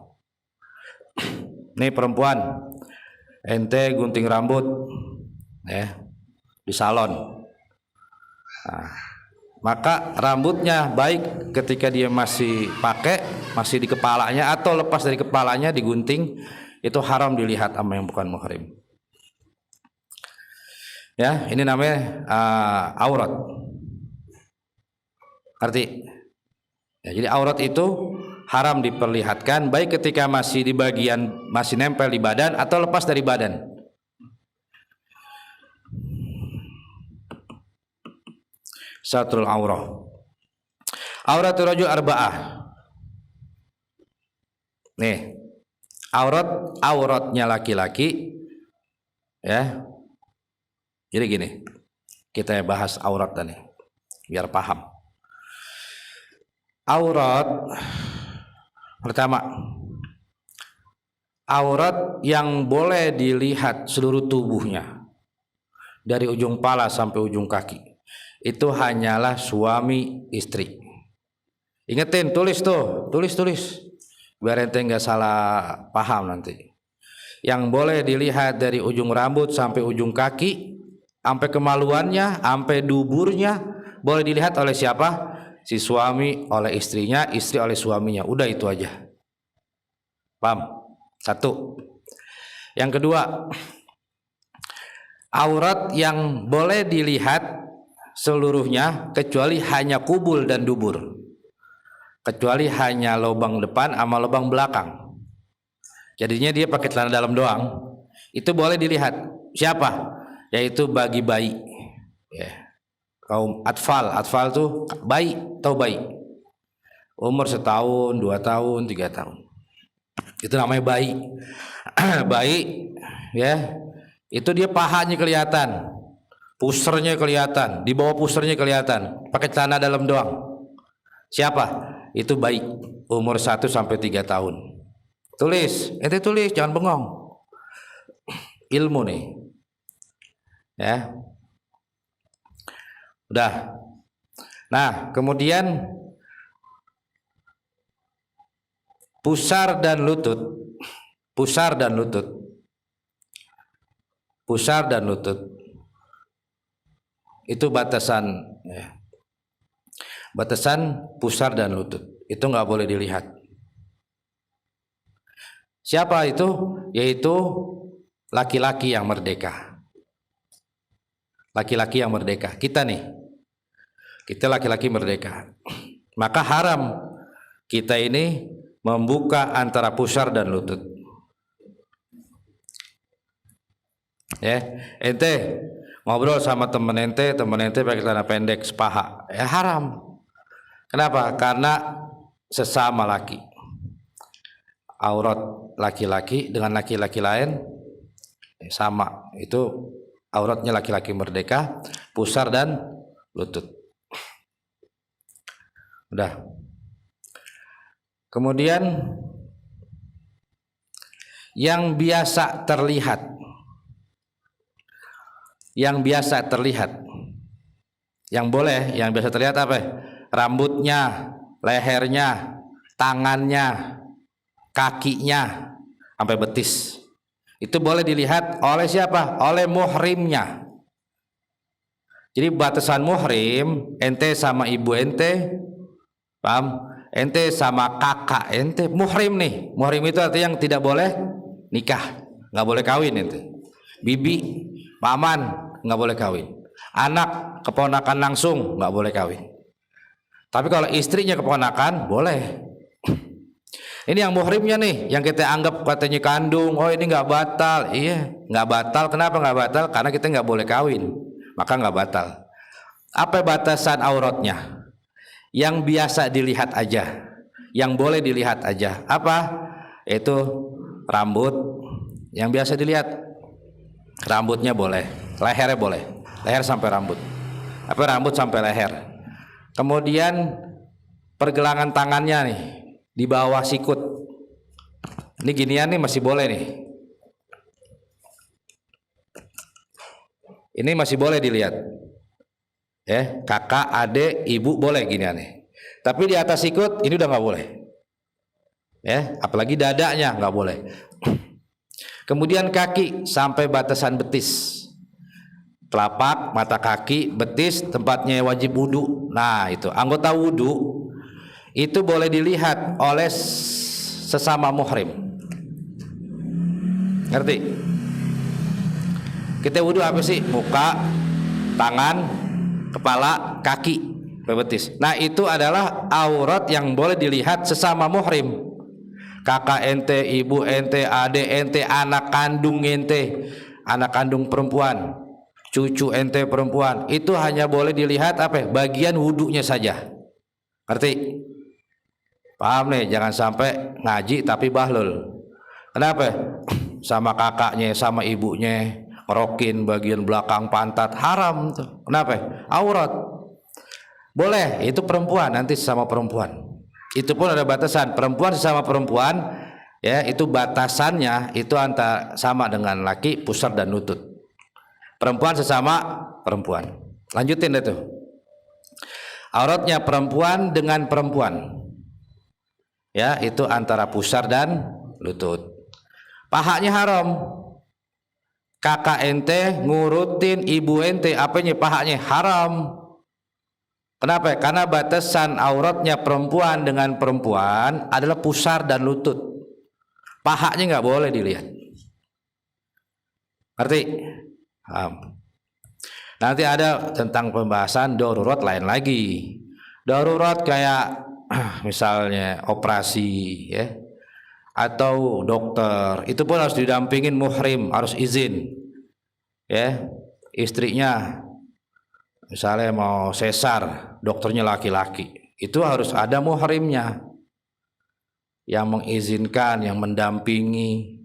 Nih perempuan, ente gunting rambut ya di salon. Nah, maka rambutnya baik ketika dia masih pakai, masih di kepalanya atau lepas dari kepalanya digunting, itu haram dilihat sama yang bukan muhrim. Ya, ini namanya aurat. Arti? Ya, jadi aurat itu haram diperlihatkan baik ketika masih di bagian masih nempel di badan atau lepas dari badan. Satrul aurah. Auratul rajul arba'ah. Nih, auratnya laki-laki ya. Jadi gini, kita bahas aurat tadi biar paham. Aurat pertama, aurat yang boleh dilihat seluruh tubuhnya dari ujung pala sampai ujung kaki itu hanyalah suami istri. Ingetin, tulis tuh, tulis biar ente nggak salah paham nanti. Yang boleh dilihat dari ujung rambut sampai ujung kaki, sampai kemaluannya, sampai duburnya, boleh dilihat oleh siapa? Si suami oleh istrinya, istri oleh suaminya. Udah itu aja. Paham? Satu. Yang kedua, aurat yang boleh dilihat seluruhnya kecuali hanya kubul dan dubur, kecuali hanya lubang depan sama lubang belakang. Jadinya dia pakai celana dalam doang, itu boleh dilihat. Siapa? Yaitu bagi bayi, ya. Kaum atfal tuh bayi, tahu bayi umur 1 tahun, 2 tahun, 3 tahun, itu namanya bayi. Bayi, ya, itu dia pahanya kelihatan, pusernya kelihatan, di bawah pusernya kelihatan, pakai celana dalam doang. Siapa? Itu bayi umur 1 sampai 3 tahun. Tulis, ente tulis, jangan bengong. Ilmu nih, ya. Udah. Nah, kemudian pusar dan lutut, pusar dan lutut, pusar dan lutut itu batasan, ya. Batasan pusar dan lutut itu nggak boleh dilihat. Siapa itu? Yaitu laki-laki yang merdeka. Laki-laki yang merdeka. Kita nih, kita laki-laki merdeka. Maka haram kita ini membuka antara pusar dan lutut. Ya, ente ngobrol sama temen ente pakai celana pendek sepaha, ya haram. Kenapa? Karena sesama laki. Aurat laki-laki dengan laki-laki lain sama, itu auratnya laki-laki merdeka, pusar dan lutut. Udah. Kemudian yang biasa terlihat, yang biasa terlihat, yang boleh, yang biasa terlihat apa? Rambutnya, lehernya, tangannya, kakinya, sampai betis. Itu boleh dilihat oleh siapa? Oleh muhrimnya. Jadi batasan muhrim, ente sama ibu ente, paham? Ente sama kakak ente, muhrim nih. Muhrim itu artinya yang tidak boleh nikah, nggak boleh kawin ente. Bibi, paman, nggak boleh kawin. Anak, keponakan langsung nggak boleh kawin. Tapi kalau istrinya keponakan boleh. Ini yang muhrimnya nih, yang kita anggap katanya kandung. Oh ini nggak batal. Iya, nggak batal. Kenapa nggak batal? Karena kita nggak boleh kawin, maka nggak batal. Apa batasan auratnya? Yang biasa dilihat aja, yang boleh dilihat aja. Apa? Itu rambut, yang biasa dilihat. Rambutnya boleh, lehernya boleh, leher sampai rambut. Apa rambut sampai leher. Kemudian pergelangan tangannya nih, di bawah sikut. Ini ginian nih masih boleh nih. Ini masih boleh dilihat. Ya, kakak, adik, ibu boleh ginian nih. Tapi di atas sikut ini udah nggak boleh. Ya, apalagi dadanya nggak boleh. Kemudian kaki sampai batasan betis. Telapak, mata kaki, betis tempatnya wajib wudu. Nah, itu anggota wudu itu boleh dilihat oleh sesama muhrim. Ngerti? Kita wudu apa sih? Muka, tangan, kepala, kaki, betis. Nah, itu adalah aurat yang boleh dilihat sesama muhrim. Kakak ente, ibu ente, adik ente, anak kandung ente, anak kandung perempuan, cucu ente perempuan, itu hanya boleh dilihat apa? Bagian wudunya saja. Ngerti? Paham nih? Jangan sampai ngaji tapi bahlul. Kenapa? Sama kakaknya, sama ibunya ngerokin bagian belakang pantat, haram tuh. Kenapa? Aurat. Boleh, itu perempuan, nanti sama perempuan. Itu pun ada batasan, perempuan sama perempuan, ya itu batasannya itu antara sama dengan laki, pusar dan lutut. Perempuan sesama perempuan. Lanjutin deh tuh. Auratnya perempuan dengan perempuan. Ya, itu antara pusar dan lutut. Pahanya haram. Kakak ente ngurutin ibu ente, apanya pahanya haram. Kenapa? Karena batasan auratnya perempuan dengan perempuan adalah pusar dan lutut. Pahanya nggak boleh dilihat. Ngerti? Nanti ada tentang pembahasan darurat lain lagi. Darurat kayak misalnya operasi, ya, atau dokter, itu pun harus didampingin muhrim, harus izin, ya. Istrinya misalnya mau sesar, dokternya laki-laki, itu harus ada muhrimnya yang mengizinkan, yang mendampingi.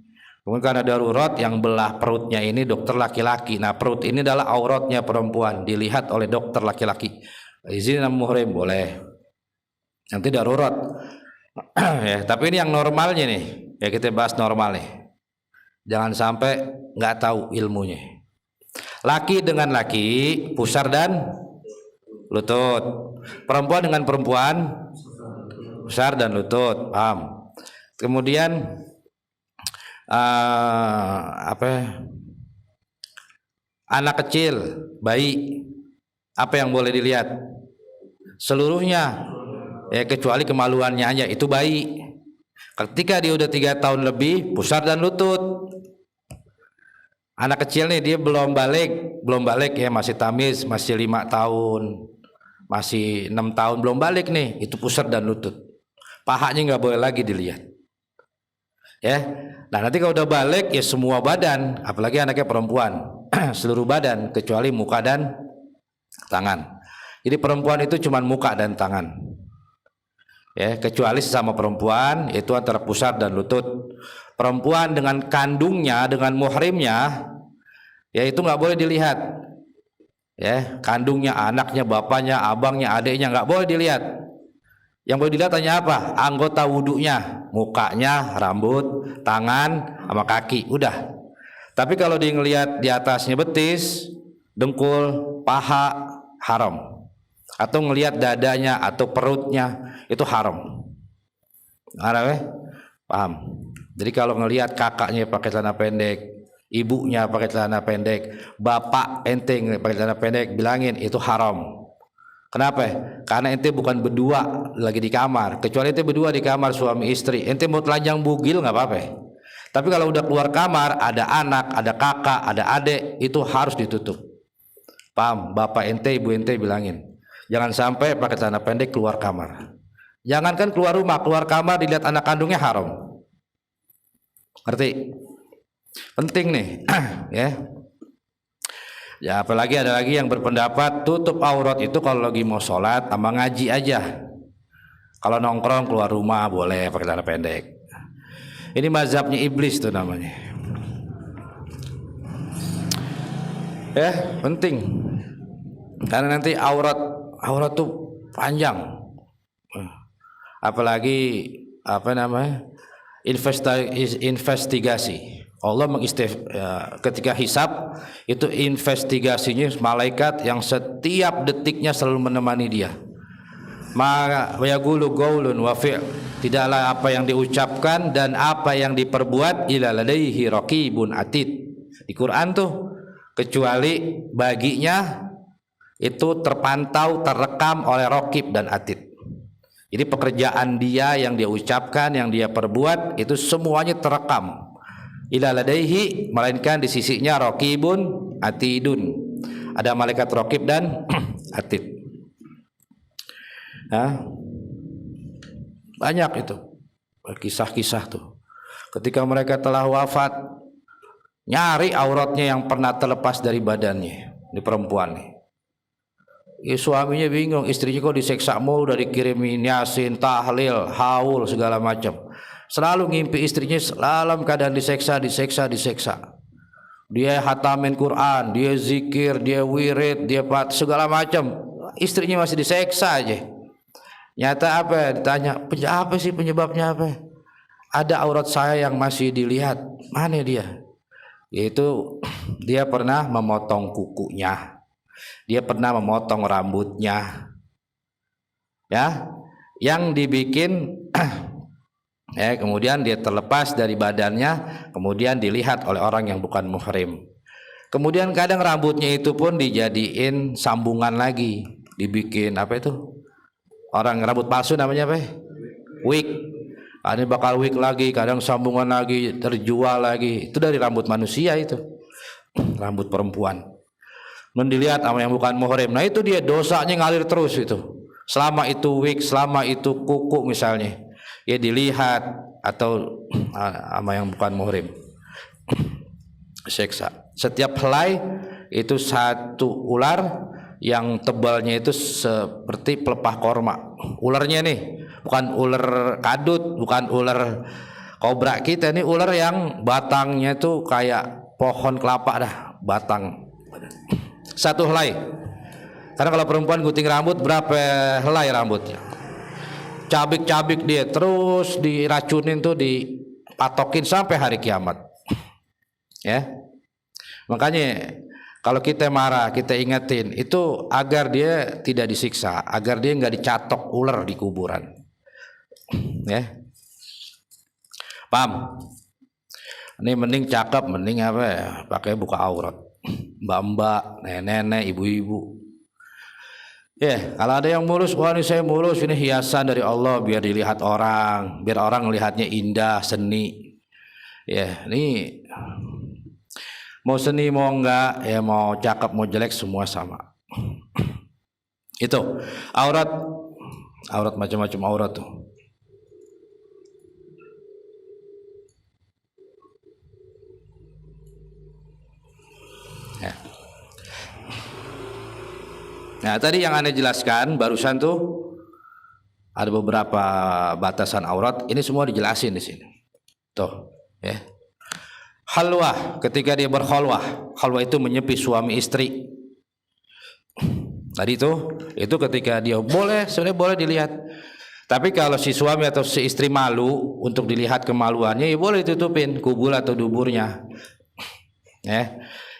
Mungkin karena darurat yang belah perutnya ini dokter laki-laki. Nah, perut ini adalah auratnya perempuan, dilihat oleh dokter laki-laki. Izin muhrim boleh. Nanti darurat. Ya, tapi ini yang normalnya nih. Ya, kita bahas normal nih. Jangan sampai nggak tahu ilmunya. Laki dengan laki, pusar dan lutut. Perempuan dengan perempuan, pusar dan lutut. Paham? Kemudian anak kecil, bayi, apa yang boleh dilihat? Seluruhnya, ya, kecuali kemaluannya aja, itu bayi. Ketika dia udah 3 tahun lebih, pusar dan lutut. Anak kecil nih, dia belum balik ya, masih tamis, masih 5 tahun, masih 6 tahun, belum balik nih, itu pusar dan lutut. Pahanya nggak boleh lagi dilihat. Ya, nah nanti kalau udah balik ya semua badan, apalagi anaknya perempuan, seluruh badan kecuali muka dan tangan. Jadi perempuan itu cuma muka dan tangan. Ya, kecuali sesama perempuan itu antara pusar dan lutut. Perempuan dengan kandungnya, dengan muhrimnya, ya itu nggak boleh dilihat. Ya, kandungnya, anaknya, bapaknya, abangnya, adiknya nggak boleh dilihat. Yang boleh dilihat hanya apa? Anggota wudhunya, mukanya, rambut, tangan, sama kaki, udah. Tapi kalau dia ngelihat di atasnya betis, dengkul, paha, haram. Atau ngelihat dadanya atau perutnya, itu haram. Haram ya? Paham? Jadi kalau ngelihat kakaknya pakai celana pendek, ibunya pakai celana pendek, bapak ente pakai celana pendek, bilangin itu haram. Kenapa? Karena ente bukan berdua lagi di kamar. Kecuali ente berdua di kamar suami istri, ente mau telanjang bugil nggak apa-apa. Tapi kalau udah keluar kamar, ada anak, ada kakak, ada adik, itu harus ditutup. Paham? Bapak ente, ibu ente bilangin, jangan sampai pakai celana pendek keluar kamar. Jangankan keluar rumah, keluar kamar dilihat anak kandungnya haram. Ngerti? Penting nih, ya. Ya, apalagi ada lagi yang berpendapat tutup aurat itu kalau lagi mau sholat sama ngaji aja. Kalau nongkrong keluar rumah boleh pakai celana pendek. Ini mazhabnya iblis tuh namanya. Ya, penting. Karena nanti aurat tuh panjang. Apalagi apa namanya? Investigasi. Allah ketika hisab itu investigasinya malaikat yang setiap detiknya selalu menemani dia. Maka yaqulu qaulun wa fi'l, tidaklah apa yang diucapkan dan apa yang diperbuat illa ladaihi raqibun atid. Di Quran tuh kecuali baginya itu terpantau, terekam oleh raqib dan atid. Jadi pekerjaan dia yang dia ucapkan, yang dia perbuat itu semuanya terekam. Ila ladaihi, melainkan di sisinya raqibun atidun. Ada malaikat raqib dan atid. Nah, banyak itu kisah-kisah tuh. Ketika mereka telah wafat, nyari auratnya yang pernah terlepas dari badannya, di perempuan nih. Ya, suaminya bingung, istrinya kok diseksa mulu, dari kirimin yasin, tahlil, haul segala macam. Selalu ngimpi istrinya dalam keadaan diseksa. Dia hatamin Quran, dia zikir, dia wirid, dia segala macam. Istrinya masih diseksa aja. Nyata apa? Ditanya, apa sih penyebabnya apa? Ada aurat saya yang masih dilihat. Mana dia? yaitu dia pernah memotong kukunya, dia pernah memotong rambutnya, ya, yang dibikin ya, kemudian dia terlepas dari badannya, kemudian dilihat oleh orang yang bukan muhrim. Kemudian kadang rambutnya itu pun dijadiin sambungan lagi, dibikin apa itu? Orang rambut palsu namanya apa? Wig. Ini bakal wig lagi, kadang sambungan lagi, terjual lagi. Itu dari rambut manusia itu, rambut perempuan. Mendilihat sama yang bukan muhrim. Nah itu dia dosanya ngalir terus itu. Selama itu wig, selama itu kuku misalnya, ya dilihat atau sama yang bukan muhrim, siksa. Setiap helai itu satu ular yang tebalnya itu seperti pelepah korma. Ularnya nih bukan ular kadut, bukan ular kobra kita, ini ular yang batangnya itu kayak pohon kelapa dah, batang. Satu helai. Karena kalau perempuan gunting rambut berapa helai rambutnya? Cabik-cabik dia terus diracunin tuh, dipatokin sampai hari kiamat. Ya. Makanya kalau kita marah, kita ingetin itu agar dia tidak disiksa, agar dia nggak dicatok ular di kuburan. Ya. Paham? Ini mending cakep, mending apa ya? Pakai buka aurat. Mbak-mbak, nenek-nenek, ibu-ibu. Ya, kalau ada yang mulus, wah ini saya mulus, ini hiasan dari Allah biar dilihat orang, biar orang melihatnya indah, seni. Ya, ini mau seni mau enggak, ya mau cakep mau jelek semua sama. Itu aurat, aurat macam-macam aurat tuh. Ya. Nah tadi yang Anda jelaskan barusan tuh ada beberapa batasan aurat, ini semua dijelasin di sini. Tuh, ya. Khalwah, ketika dia berkhalwah, khalwah itu menyepi suami istri. Tadi itu ketika dia boleh, sebenarnya boleh dilihat. Tapi kalau si suami atau si istri malu untuk dilihat kemaluannya, ya boleh ditutupin kubul atau duburnya. Ya.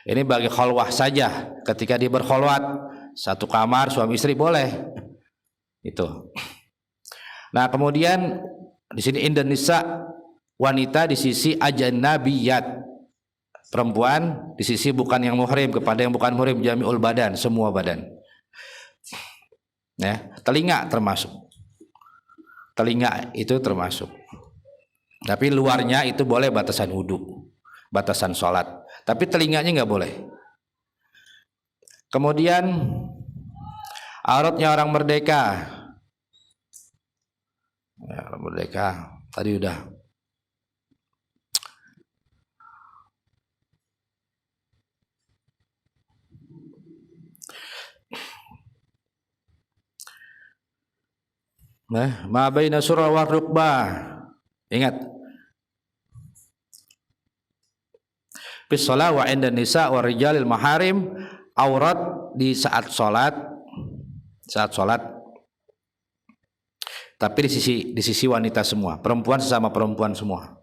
Ini bagi khalwah saja, ketika dia berkhalwat satu kamar suami istri boleh. Itu. Nah, kemudian di sini Indonesia wanita di sisi ajnabiyat. Perempuan di sisi bukan yang muhrim kepada yang bukan muhrim, jami'ul badan, semua badan. Ya, telinga termasuk. Telinga itu termasuk. Tapi luarnya itu boleh batasan wudu, batasan sholat. Tapi telinganya nggak boleh. Kemudian auratnya orang merdeka. Ya, orang merdeka tadi udah. Nah, ma baina surah wa rukbah. Ingat. Bis shalah wa inda nisa wa rijalil maharim, aurat di saat salat, tapi di sisi wanita semua, perempuan sesama perempuan semua.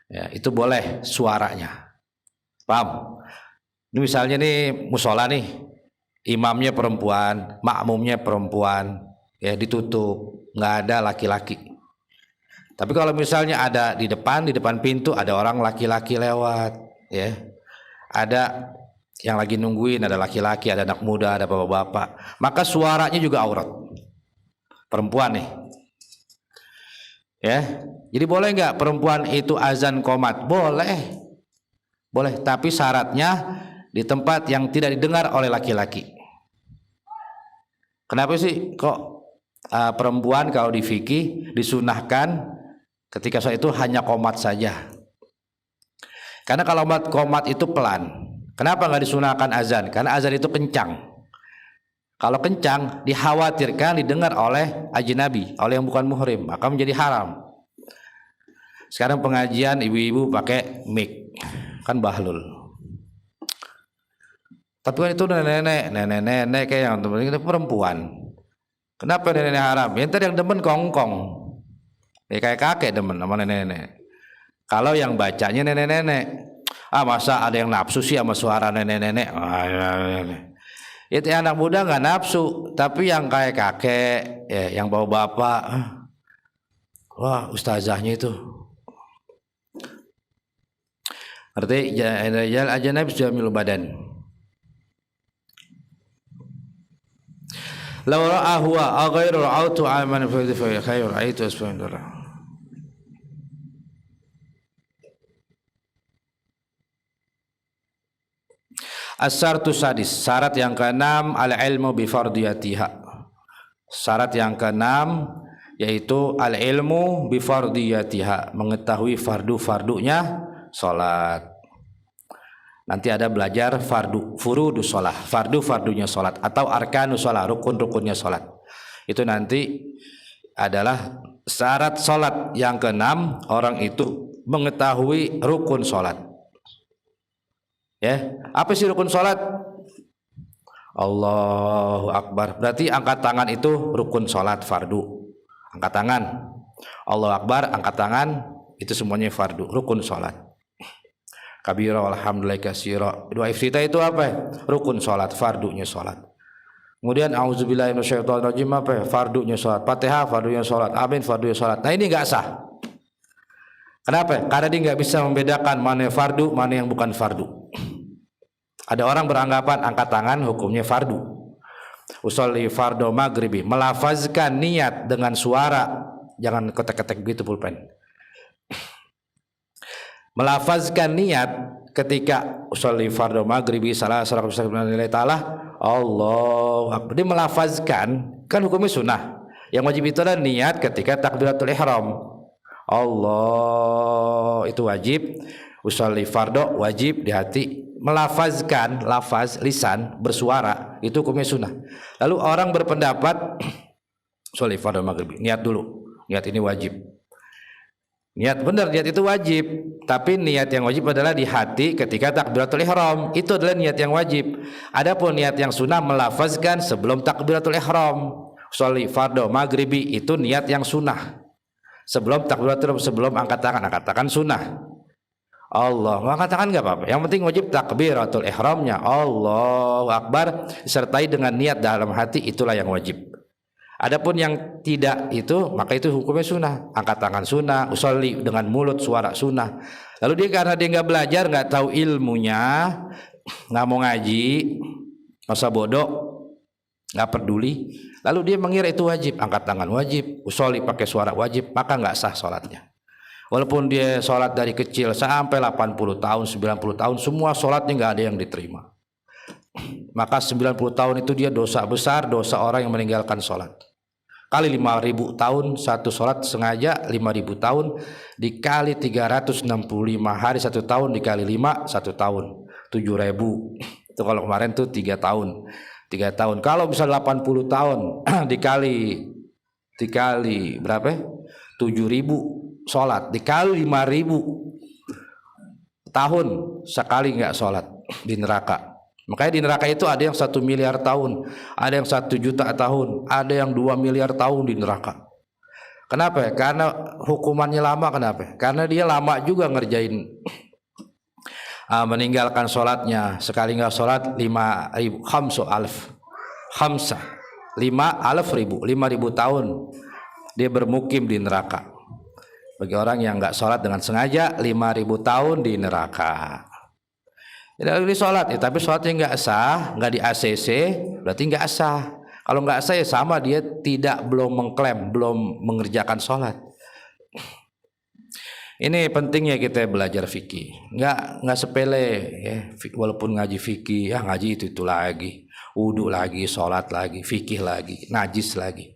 Ya, itu boleh suaranya. Paham? Ini misalnya nih musola nih, imamnya perempuan, makmumnya perempuan, ya ditutup, nggak ada laki-laki. Tapi kalau misalnya ada di depan pintu ada orang laki-laki lewat, ya, ada yang lagi nungguin, ada laki-laki, ada anak muda, ada bapak-bapak, maka suaranya juga aurat. Perempuan nih, ya. Jadi boleh nggak perempuan itu azan qomat? Boleh, boleh. Tapi syaratnya di tempat yang tidak didengar oleh laki-laki. Kenapa sih kok perempuan kalau di fikih disunahkan ketika saat itu hanya qomat saja? Karena kalau qomat itu pelan. Kenapa nggak disunahkan azan? Karena azan itu kencang. Kalau kencang dikhawatirkan didengar oleh ajnabi, oleh yang bukan muhrim, maka menjadi haram. Sekarang pengajian ibu-ibu pakai mic, kan bahlul. Tapi kan itu nenek-nenek kayak yang teman itu perempuan. Kenapa nenek haram? Ya, ntar yang demen kongkong. Ya kayak kakek demen sama nenek-nenek. Kalau yang bacanya nenek-nenek, masa ada yang nafsu sih sama suara nenek-nenek? Itu anak muda nggak nafsu, tapi yang kayak kakek, ya, yang bawa bapak, wah ustazahnya itu. Arti jal ajanab jamil badan. Law ra'ahu wa ghairu ra'autu aman fa khairu aitu asfandara. As-syartu sadis, syarat yang keenam al-ilmu bi fardiyatiha. Syarat yang keenam yaitu al-ilmu bi fardiyatiha, mengetahui fardu-fardunya salat. Nanti ada belajar furudus salat, fardu-fardunya salat atau arkanus salat, rukun-rukunnya salat. Itu nanti adalah syarat salat yang keenam, orang itu mengetahui rukun salat. Ya, apa sih rukun salat? Allahu Akbar. Berarti angkat tangan itu rukun salat fardu. Angkat tangan. Allahu Akbar, angkat tangan, itu semuanya fardu, rukun salat. Kabira walhamdulillah katsira. Doa iftitah itu apa? Rukun salat, fardunya salat. Kemudian auzubillahi minasyaitonir rajim apa? Fardunya salat. Fatihah fardunya salat. Amin fardunya salat. Nah, ini enggak sah. Kenapa? Karena dia enggak bisa membedakan mana yang fardu, mana yang bukan fardu. Ada orang beranggapan angkat tangan hukumnya fardu. Usolli fardu maghribi, melafazkan niat dengan suara, jangan ketek-ketek gitu pulpen. Melafazkan niat ketika usolli fardu maghribi salah nilai ta'ala Allahu Akbar. Dia melafazkan, kan hukumnya sunnah. Yang wajib itu adalah niat ketika takbiratul ihram. Allah itu wajib. Usolli fardu wajib di hati. Melafazkan, lafaz, lisan, bersuara, itu hukumnya sunnah. Lalu orang berpendapat usolli fardu maghribi, niat dulu, niat ini wajib. Niat benar, niat itu wajib. Tapi niat yang wajib adalah di hati ketika takbiratul ihram. Itu adalah niat yang wajib. Adapun niat yang sunnah melafazkan sebelum takbiratul ihram. Sholli fardu maghribi itu niat yang sunnah. Sebelum takbiratul, sebelum angkat tangan sunnah. Allah, angkat tangan enggak apa-apa. Yang penting wajib takbiratul ihramnya. Allahu Akbar disertai dengan niat dalam hati, itulah yang wajib. Adapun yang tidak itu, maka itu hukumnya sunnah. Angkat tangan sunnah, usolli dengan mulut suara sunnah. Lalu dia karena dia nggak belajar, nggak tahu ilmunya, nggak mau ngaji, masa bodoh, nggak peduli. Lalu dia mengira itu wajib, angkat tangan wajib, usolli pakai suara wajib, maka nggak sah sholatnya. Walaupun dia sholat dari kecil sampai 80 tahun, 90 tahun, semua sholatnya nggak ada yang diterima. Maka 90 tahun itu dia dosa besar, dosa orang yang meninggalkan sholat. Kali 5.000 tahun satu sholat sengaja, 5.000 tahun dikali 365 hari satu tahun dikali 5 satu tahun 7.000. Itu kalau kemarin tuh 3 tahun. 3 tahun. Kalau bisa 80 tahun dikali berapa? 7.000 sholat dikali 5.000 tahun sekali nggak sholat di neraka. Makanya di neraka itu ada yang 1 miliar tahun, ada yang 1 juta tahun, ada yang 2 miliar tahun di neraka. Kenapa? Karena hukumannya lama. Kenapa? Karena dia lama juga ngerjain meninggalkan sholatnya. Sekali nggak sholat 5.000 5.000 tahun dia bermukim di neraka. Bagi orang yang nggak sholat dengan sengaja 5.000 tahun di neraka. Jadi sholat, tapi sholatnya nggak sah, nggak di ACC, berarti nggak sah. Kalau nggak sah ya sama, dia belum mengklaim, belum mengerjakan sholat. Ini pentingnya kita belajar fikih, nggak sepele ya. Walaupun ngaji fikih, ya ngaji itu lagi, wudu lagi, sholat lagi, fikih lagi, najis lagi.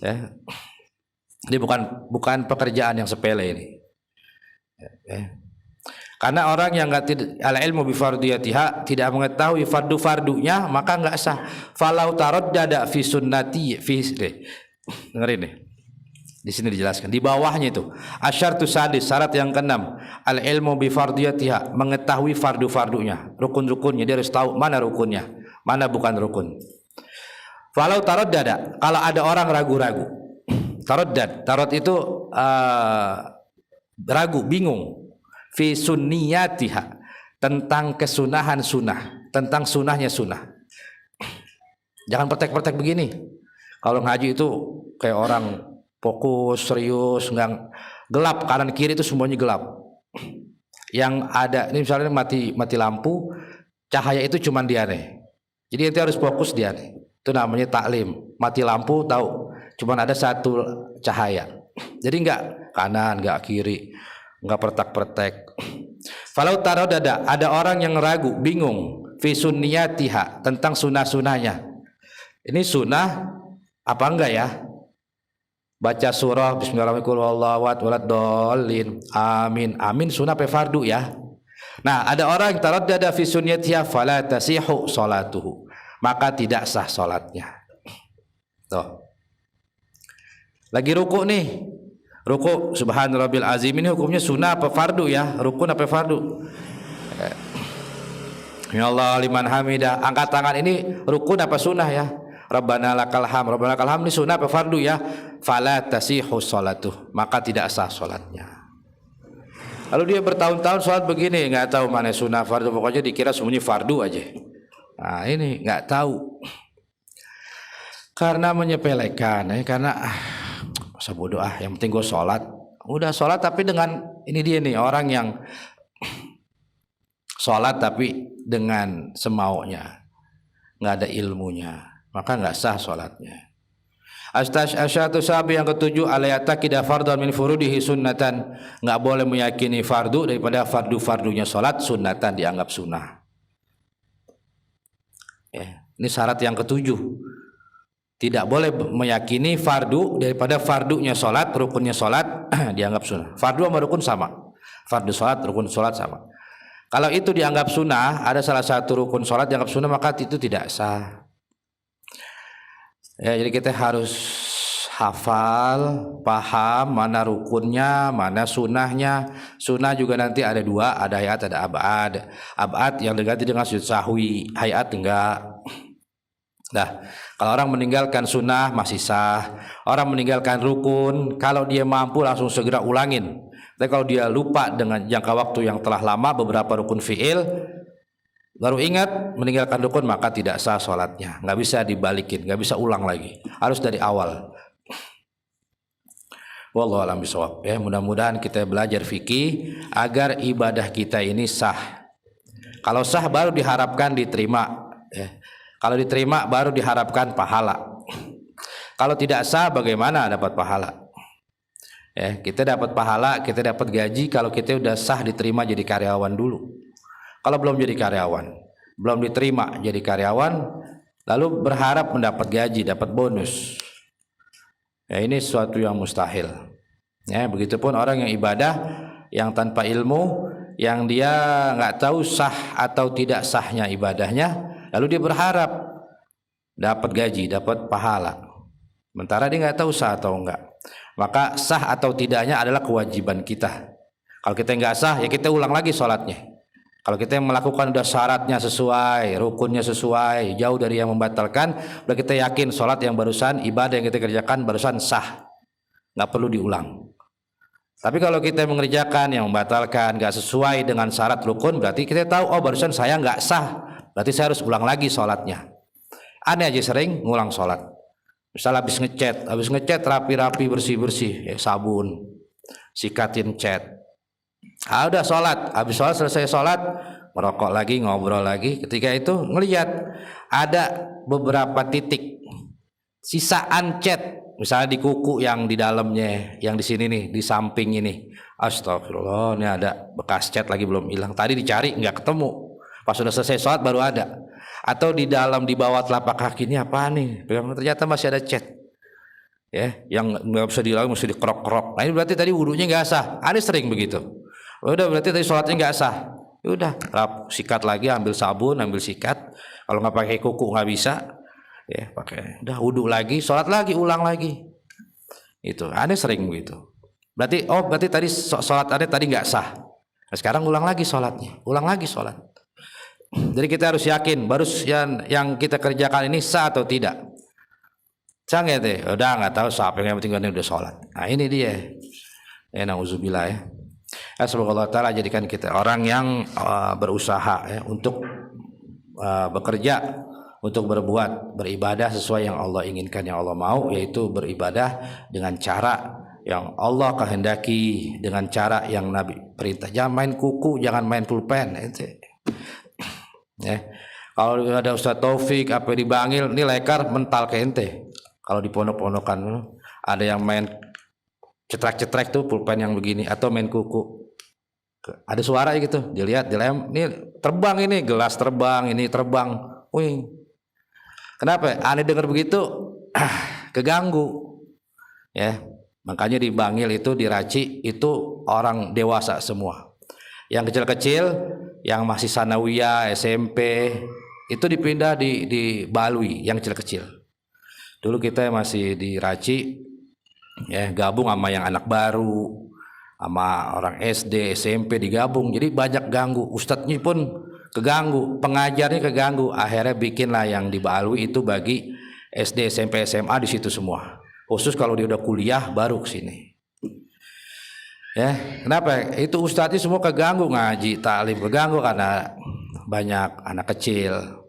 Ya. Ini bukan pekerjaan yang sepele ini. Ya. Karena orang yang nggak al-ilmu bi fardiyatiha, tidak mengetahui fardu-fardunya, maka nggak sah. Falau taraddada fi sunnati dengerin deh. Di sini dijelaskan di bawahnya itu. Asyartu sadis, syarat yang keenam, al-ilmu bi fardiyatiha, mengetahui fardu-fardunya, rukun-rukunnya, dia harus tahu mana rukunnya, mana bukan rukun. Falau taraddada, kalau ada orang ragu-ragu. Tarad itu ragu, bingung fi sunniyatiha, tentang kesunahan sunnah, tentang sunahnya sunnah. Jangan praktek-praktek begini. Kalau ngaji itu kayak orang fokus, serius, nggak gelap kanan kiri itu semuanya gelap. Yang ada ini misalnya mati lampu, cahaya itu cuma dia nih. Jadi nanti harus fokus dia nih. Itu namanya taklim. Mati lampu tahu, cuma ada satu cahaya. Jadi nggak kanan, nggak kiri, nggak pertak-pertek. Falau tarodada, ada orang yang ragu, bingung fi sunniyatiha, tentang sunah-sunahnya. Ini sunnah apa enggak ya? Baca surah Bismillahirrahmanirrahim, amin, amin sunnah apa fardu ya? Nah, ada orang yang taraddada fi sunniyatiha fala tasihu salatuhu, maka tidak sah salatnya. Tuh. Lagi ruku nih. Ruku subhanarabbil azim ini hukumnya sunnah apa fardu ya? Rukun apa fardu? Ya Allah liman hamidah. Angkat tangan ini rukun apa sunnah ya? Rabbana lakal hamd. Rabbana lakal hamd ini sunnah apa fardu ya? Fala tasihu salatuh, maka tidak sah salatnya. Lalu dia bertahun-tahun salat begini, enggak tahu mana sunnah fardu, pokoknya dikira semuanya fardu aja. Nah, ini enggak tahu. Karena menyepelekan karena masa bodoh yang penting gue sholat. Udah sholat tapi dengan ini dia nih orang yang sholat tapi dengan semaunya, nggak ada ilmunya, maka nggak sah sholatnya. Asyatu sabi yang ketujuh alayataqida fardhan min furudihi sunnatan, nggak boleh meyakini fardu daripada fardu-fardunya sholat, sunnatan dianggap sunnah. Ini syarat yang ketujuh. Tidak boleh meyakini fardu daripada fardunya sholat, rukunnya sholat dianggap sunnah. Fardu sama rukun sama. Fardu sholat, rukun sholat sama. Kalau itu dianggap sunnah, ada salah satu rukun sholat dianggap sunnah, maka itu tidak sah. Ya, jadi kita harus hafal, paham mana rukunnya, mana sunnahnya. Sunnah juga nanti ada dua, ada hayat, ada abad. Abad yang diganti dengan sujud sahwi, hayat enggak. Nah, kalau orang meninggalkan sunnah masih sah. Orang meninggalkan rukun, kalau dia mampu langsung segera ulangin. Tapi kalau dia lupa dengan jangka waktu yang telah lama, beberapa rukun fi'il, baru ingat meninggalkan rukun, maka tidak sah sholatnya. Nggak bisa dibalikin, nggak bisa ulang lagi. Harus dari awal. Wallahu a'lam bishawab. Ya, mudah-mudahan kita belajar fikih agar ibadah kita ini sah. Kalau sah baru diharapkan diterima. Ya. Kalau diterima baru diharapkan pahala. Kalau tidak sah bagaimana dapat pahala? Ya, kita dapat pahala, kita dapat gaji kalau kita udah sah diterima jadi karyawan dulu. Kalau belum jadi karyawan, belum diterima jadi karyawan, lalu berharap mendapat gaji, dapat bonus. Ya, ini sesuatu yang mustahil. Ya, begitupun orang yang ibadah yang tanpa ilmu, yang dia nggak tahu sah atau tidak sahnya ibadahnya, lalu dia berharap dapat gaji, dapat pahala. Sementara dia nggak tahu sah atau enggak. Maka sah atau tidaknya adalah kewajiban kita. Kalau kita nggak sah, ya kita ulang lagi sholatnya. Kalau kita melakukan udah syaratnya sesuai, rukunnya sesuai, jauh dari yang membatalkan, udah kita yakin sholat yang barusan, ibadah yang kita kerjakan barusan sah, nggak perlu diulang. Tapi kalau kita mengerjakan yang membatalkan, nggak sesuai dengan syarat rukun, berarti kita tahu, oh barusan saya nggak sah, berarti saya harus ulang lagi sholatnya. Aneh aja sering ngulang sholat. Misal habis ngecat rapi-rapi, bersih-bersih, ya, sabun, sikatin cat. Udah sholat, habis sholat, selesai sholat, merokok lagi, ngobrol lagi. Ketika itu ngelihat ada beberapa titik sisaan cat, misalnya di kuku yang di dalamnya, yang di sini nih, di samping ini. Astagfirullah, ini ada bekas cat lagi belum hilang. Tadi dicari nggak ketemu, pas sudah selesai sholat baru ada. Atau di dalam, di bawah telapak kaki ini apa nih? Ternyata masih ada cat, ya, yang nggak bisa dilakukan, mesti dikerok-kerok. Nah ini berarti tadi wudunya nggak sah. Ada sering begitu. Udah berarti tadi sholatnya nggak sah. Udah, sikat lagi, ambil sabun, ambil sikat. Kalau nggak pakai kuku nggak bisa, ya pakai. Udah wudu lagi, sholat lagi, ulang lagi. Itu, ada sering begitu. Berarti, oh berarti tadi sholat ada tadi nggak sah. Nah, sekarang ulang lagi sholatnya, ulang lagi sholat. Jadi kita harus yakin baru yang kita kerjakan ini sah atau tidak. Canggih deh, udah nggak tahu siapa yang penting udah sholat. Nah ini dia. Ya nauzubillah ya. Semoga Allah Ta'ala jadikan kita orang yang berusaha ya, untuk bekerja, untuk berbuat, beribadah sesuai yang Allah inginkan, yang Allah mau, yaitu beribadah dengan cara yang Allah kehendaki, dengan cara yang Nabi perintah. Jangan main kuku, jangan main pulpen itu. Ya. Kalau ada Ustaz Taufik apa dipanggil, ini lekar mental ke ente. Kalau di pondok-pondokan ada yang main cetrek-cetrek tuh pulpen yang begini, atau main kuku. Ada suara gitu, dilihat, dilem, ini terbang, ini gelas terbang, ini terbang. Wih. Kenapa? Aneh dengar begitu, keganggu. Ya. Makanya di Bangil itu, di Raci itu orang dewasa semua. Yang kecil-kecil, yang masih sanawiyah, SMP, itu dipindah di Balui yang kecil-kecil. Dulu kita masih di Raci, ya gabung sama yang anak baru, sama orang SD, SMP digabung. Jadi banyak ganggu. Ustadznya pun keganggu, pengajarnya keganggu. Akhirnya bikinlah yang di Balui itu bagi SD, SMP, SMA di situ semua. Khusus kalau dia udah kuliah baru ke sini. Ya, kenapa? Itu ustadznya semua keganggu ngaji, taklim keganggu karena banyak anak kecil.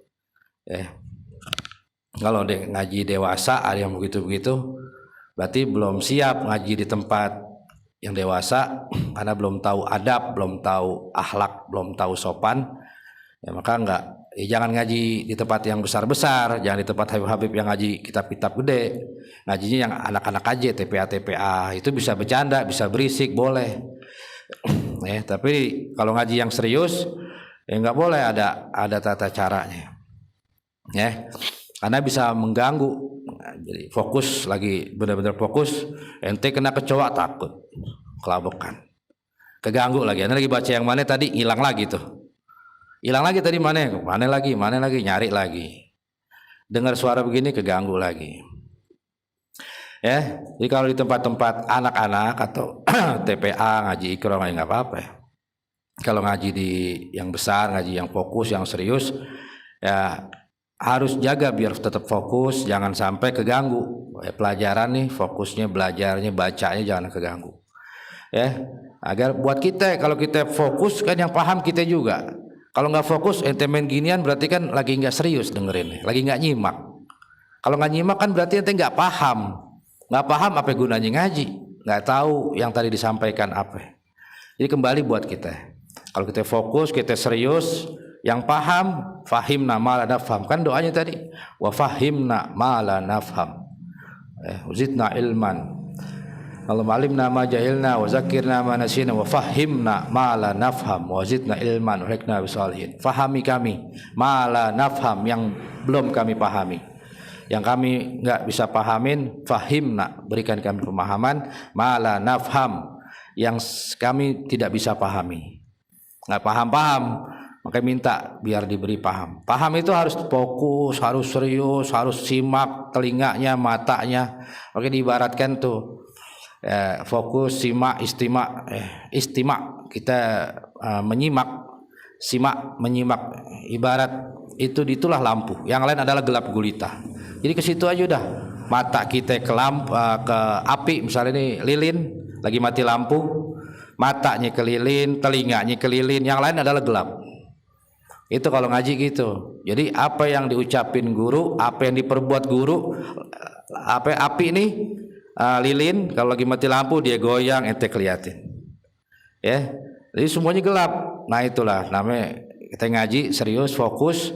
Ya. Kalau ngaji dewasa ada yang begitu-begitu, berarti belum siap ngaji di tempat yang dewasa karena belum tahu adab, belum tahu akhlak, belum tahu sopan. Ya, maka enggak, jangan ngaji di tempat yang besar-besar, jangan di tempat Habib-Habib yang ngaji kitab-kitab gede. Ngajinya yang anak-anak aja, TPA itu bisa bercanda, bisa berisik, boleh. Ya, tapi kalau ngaji yang serius, ya enggak boleh, ada tata caranya. Ya, karena bisa mengganggu. Jadi fokus lagi, benar-benar fokus, ente kena kecoa takut, kelabakan, keganggu lagi. Ente lagi baca yang mana tadi, hilang lagi tuh. Hilang lagi tadi mana lagi, nyari lagi. Dengar suara begini keganggu lagi. Ya, jadi kalau di tempat-tempat anak-anak atau TPA ngaji ikro nggak apa-apa ya. Kalau ngaji di yang besar, ngaji yang fokus, yang serius, ya harus jaga biar tetap fokus, jangan sampai keganggu. Ya, pelajaran nih, fokusnya, belajarnya, bacanya jangan keganggu. Ya, agar buat kita, kalau kita fokus kan yang paham kita juga. Kalau nggak fokus, ente main ginian berarti kan lagi nggak serius dengerin, lagi nggak nyimak. Kalau nggak nyimak kan berarti ente nggak paham apa gunanya ngaji, nggak tahu yang tadi disampaikan apa. Jadi kembali buat kita, kalau kita fokus, kita serius, yang paham, fahimna ma la nafham, kan doanya tadi, wa fahimna ma la nafham, zidna ilman. Allahumma alimna ma jahilna wa zakirna ma nasina wa fahimna ma la nafham wa zidna ilman wa hikna bisalihin. Fahami kami ma la nafham, yang belum kami pahami, yang kami enggak bisa pahamin, fahimna, berikan kami pemahaman, ma la nafham, yang kami tidak bisa pahami, enggak paham, maka minta biar diberi paham. Paham itu harus fokus, harus serius, harus simak telinganya, matanya. Oke, diibaratkan tuh, ya, fokus, simak, istimak kita menyimak, simak, menyimak, ibarat itulah lampu, yang lain adalah gelap gulita. Jadi ke situ aja udah, mata kita ke lampu, ke api, misalnya ini lilin lagi mati lampu, matanya ke lilin, telinganya ke lilin, yang lain adalah gelap. Itu kalau ngaji gitu. Jadi apa yang diucapin guru, apa yang diperbuat guru, apa api ini, lilin kalau lagi mati lampu dia goyang, ente keliatin. Ya, jadi semuanya gelap. Nah itulah namanya kita ngaji serius, fokus.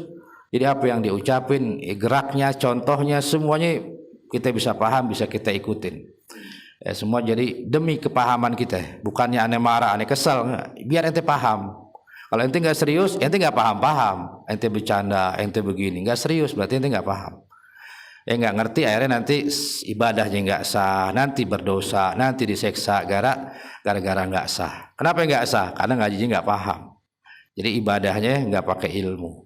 Jadi apa yang diucapin, geraknya, contohnya, semuanya kita bisa paham, bisa kita ikutin. Ya, semua jadi demi kepahaman kita. Bukannya aneh marah, aneh kesel, biar ente paham. Kalau ente nggak serius, ente nggak paham. Ente bercanda, ente begini, nggak serius, berarti ente nggak paham. Ya nggak ngerti, akhirnya nanti ibadahnya nggak sah, nanti berdosa, nanti diseksa gara-gara nggak sah. Kenapa nggak sah? Karena ngajinya nggak paham. Jadi ibadahnya nggak pakai ilmu.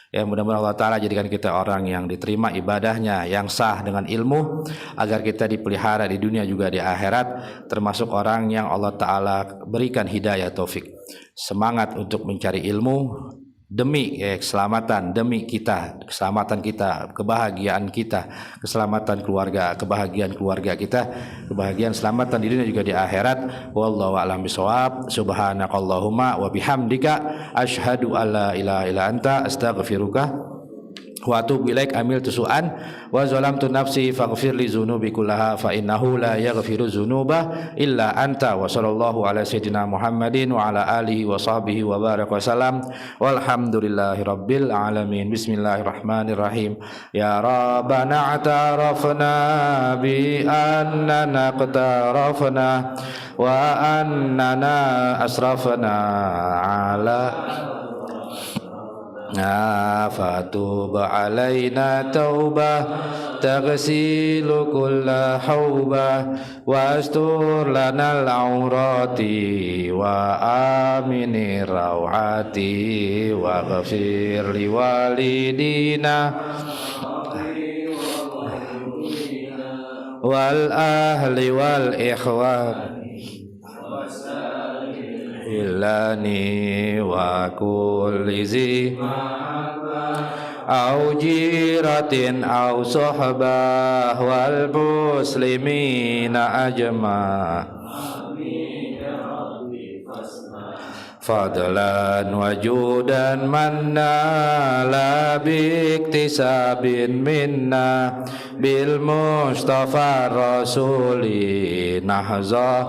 Ya mudah-mudahan Allah Ta'ala jadikan kita orang yang diterima ibadahnya, yang sah dengan ilmu, agar kita dipelihara di dunia juga di akhirat, termasuk orang yang Allah Ta'ala berikan hidayah taufik, semangat untuk mencari ilmu, demi keselamatan, demi kita, keselamatan kita, kebahagiaan kita, keselamatan keluarga, kebahagiaan keluarga kita, kebahagiaan selamatan di dunia juga di akhirat. Wallahu a'lam bishawab. Subhanakallahumma wa bihamdika asyhadu alla ilaha illa anta astaghfiruka wa atubu ilaik. Amil tusuan wa zalamtu nafsi faghfir li dzunubi kullaha fa innahu la yaghfiru dzunuba illa anta. Wa sallallahu ala sayyidina Muhammadin wa ala alihi wa sahbihi wa baraka wasallam walhamdulillahi rabbil alamin. Bismillahirrahmanirrahim. Ya rabbana atarafna bi annana qatarafna wa annana asrafna ala fatub alaina taubah taghsilu kulla haubah wastur lana al-aurati wa amini rawati wa ghafir li walidina wal ahli wal ikhwan illani wa kulli zi au jiratin au sohbah wal muslimina ajma fadlan wajudan manna la biktisabin minna bil mustafa rasuli nahza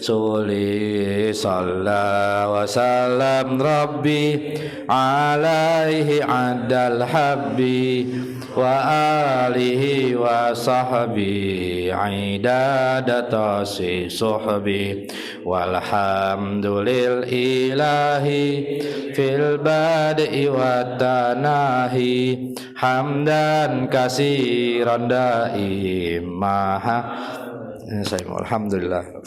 Suli salla wa salam Rabbi alaihi adal habbi wa alihi wa sahbi idadatasi suhbi walhamdulil ilahi fil bad'i wa tanahi hamdan kasiran da'imaha. Alhamdulillah.